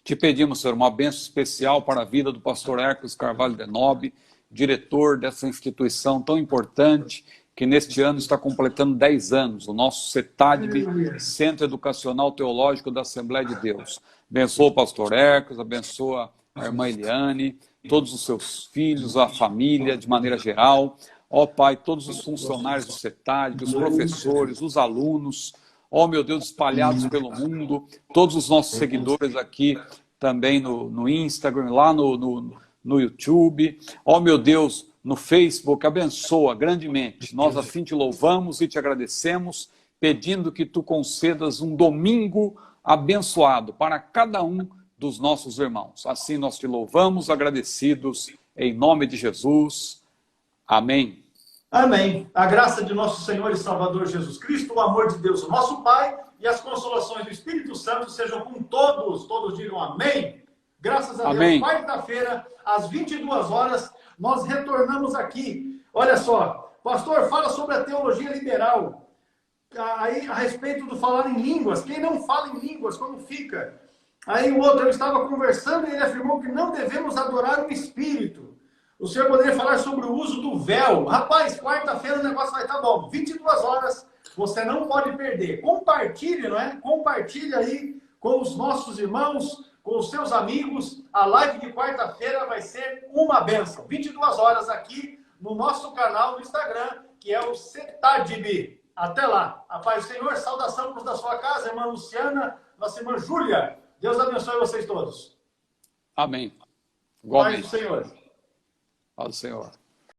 Te pedimos, Senhor, uma bênção especial para a vida do pastor Hércules Carvalho de Nobre, diretor dessa instituição tão importante, que neste ano está completando 10 anos, o nosso CETADB, Centro Educacional Teológico da Assembleia de Deus. Abençoa o pastor Hércules, abençoa a irmã Eliane, todos os seus filhos, a família de maneira geral. Ó Pai, todos os funcionários do CETADB, os professores, os alunos, ó meu Deus, espalhados pelo mundo, todos os nossos seguidores aqui também no Instagram, lá no YouTube, ó meu Deus, no Facebook, abençoa grandemente. Nós assim te louvamos e te agradecemos, pedindo que tu concedas um domingo abençoado para cada um dos nossos irmãos. Assim nós te louvamos, agradecidos, em nome de Jesus. Amém. Amém. A graça de nosso Senhor e Salvador Jesus Cristo, o amor de Deus, o nosso Pai, e as consolações do Espírito Santo sejam com todos. Todos digam amém. Graças a amém. Deus, quarta-feira, às 22 horas, nós retornamos aqui. Olha só, pastor, fala sobre a teologia liberal. Aí, a respeito do falar em línguas. Quem não fala em línguas, como fica? Aí o outro, eu estava conversando e ele afirmou que não devemos adorar o Espírito. O senhor poderia falar sobre o uso do véu. Rapaz, quarta-feira o negócio vai estar bom. 22 horas, você não pode perder. Compartilhe, não é? Compartilhe aí com os nossos irmãos, com os seus amigos. A live de quarta-feira vai ser uma bênção. 22 horas aqui no nosso canal no Instagram, que é o CETADB. Até lá. A paz do Senhor, saudação para os da sua casa, irmã Luciana, nossa irmã Júlia. Deus abençoe vocês todos. Amém. Paz do Igualmente. Senhor. Paz do Senhor.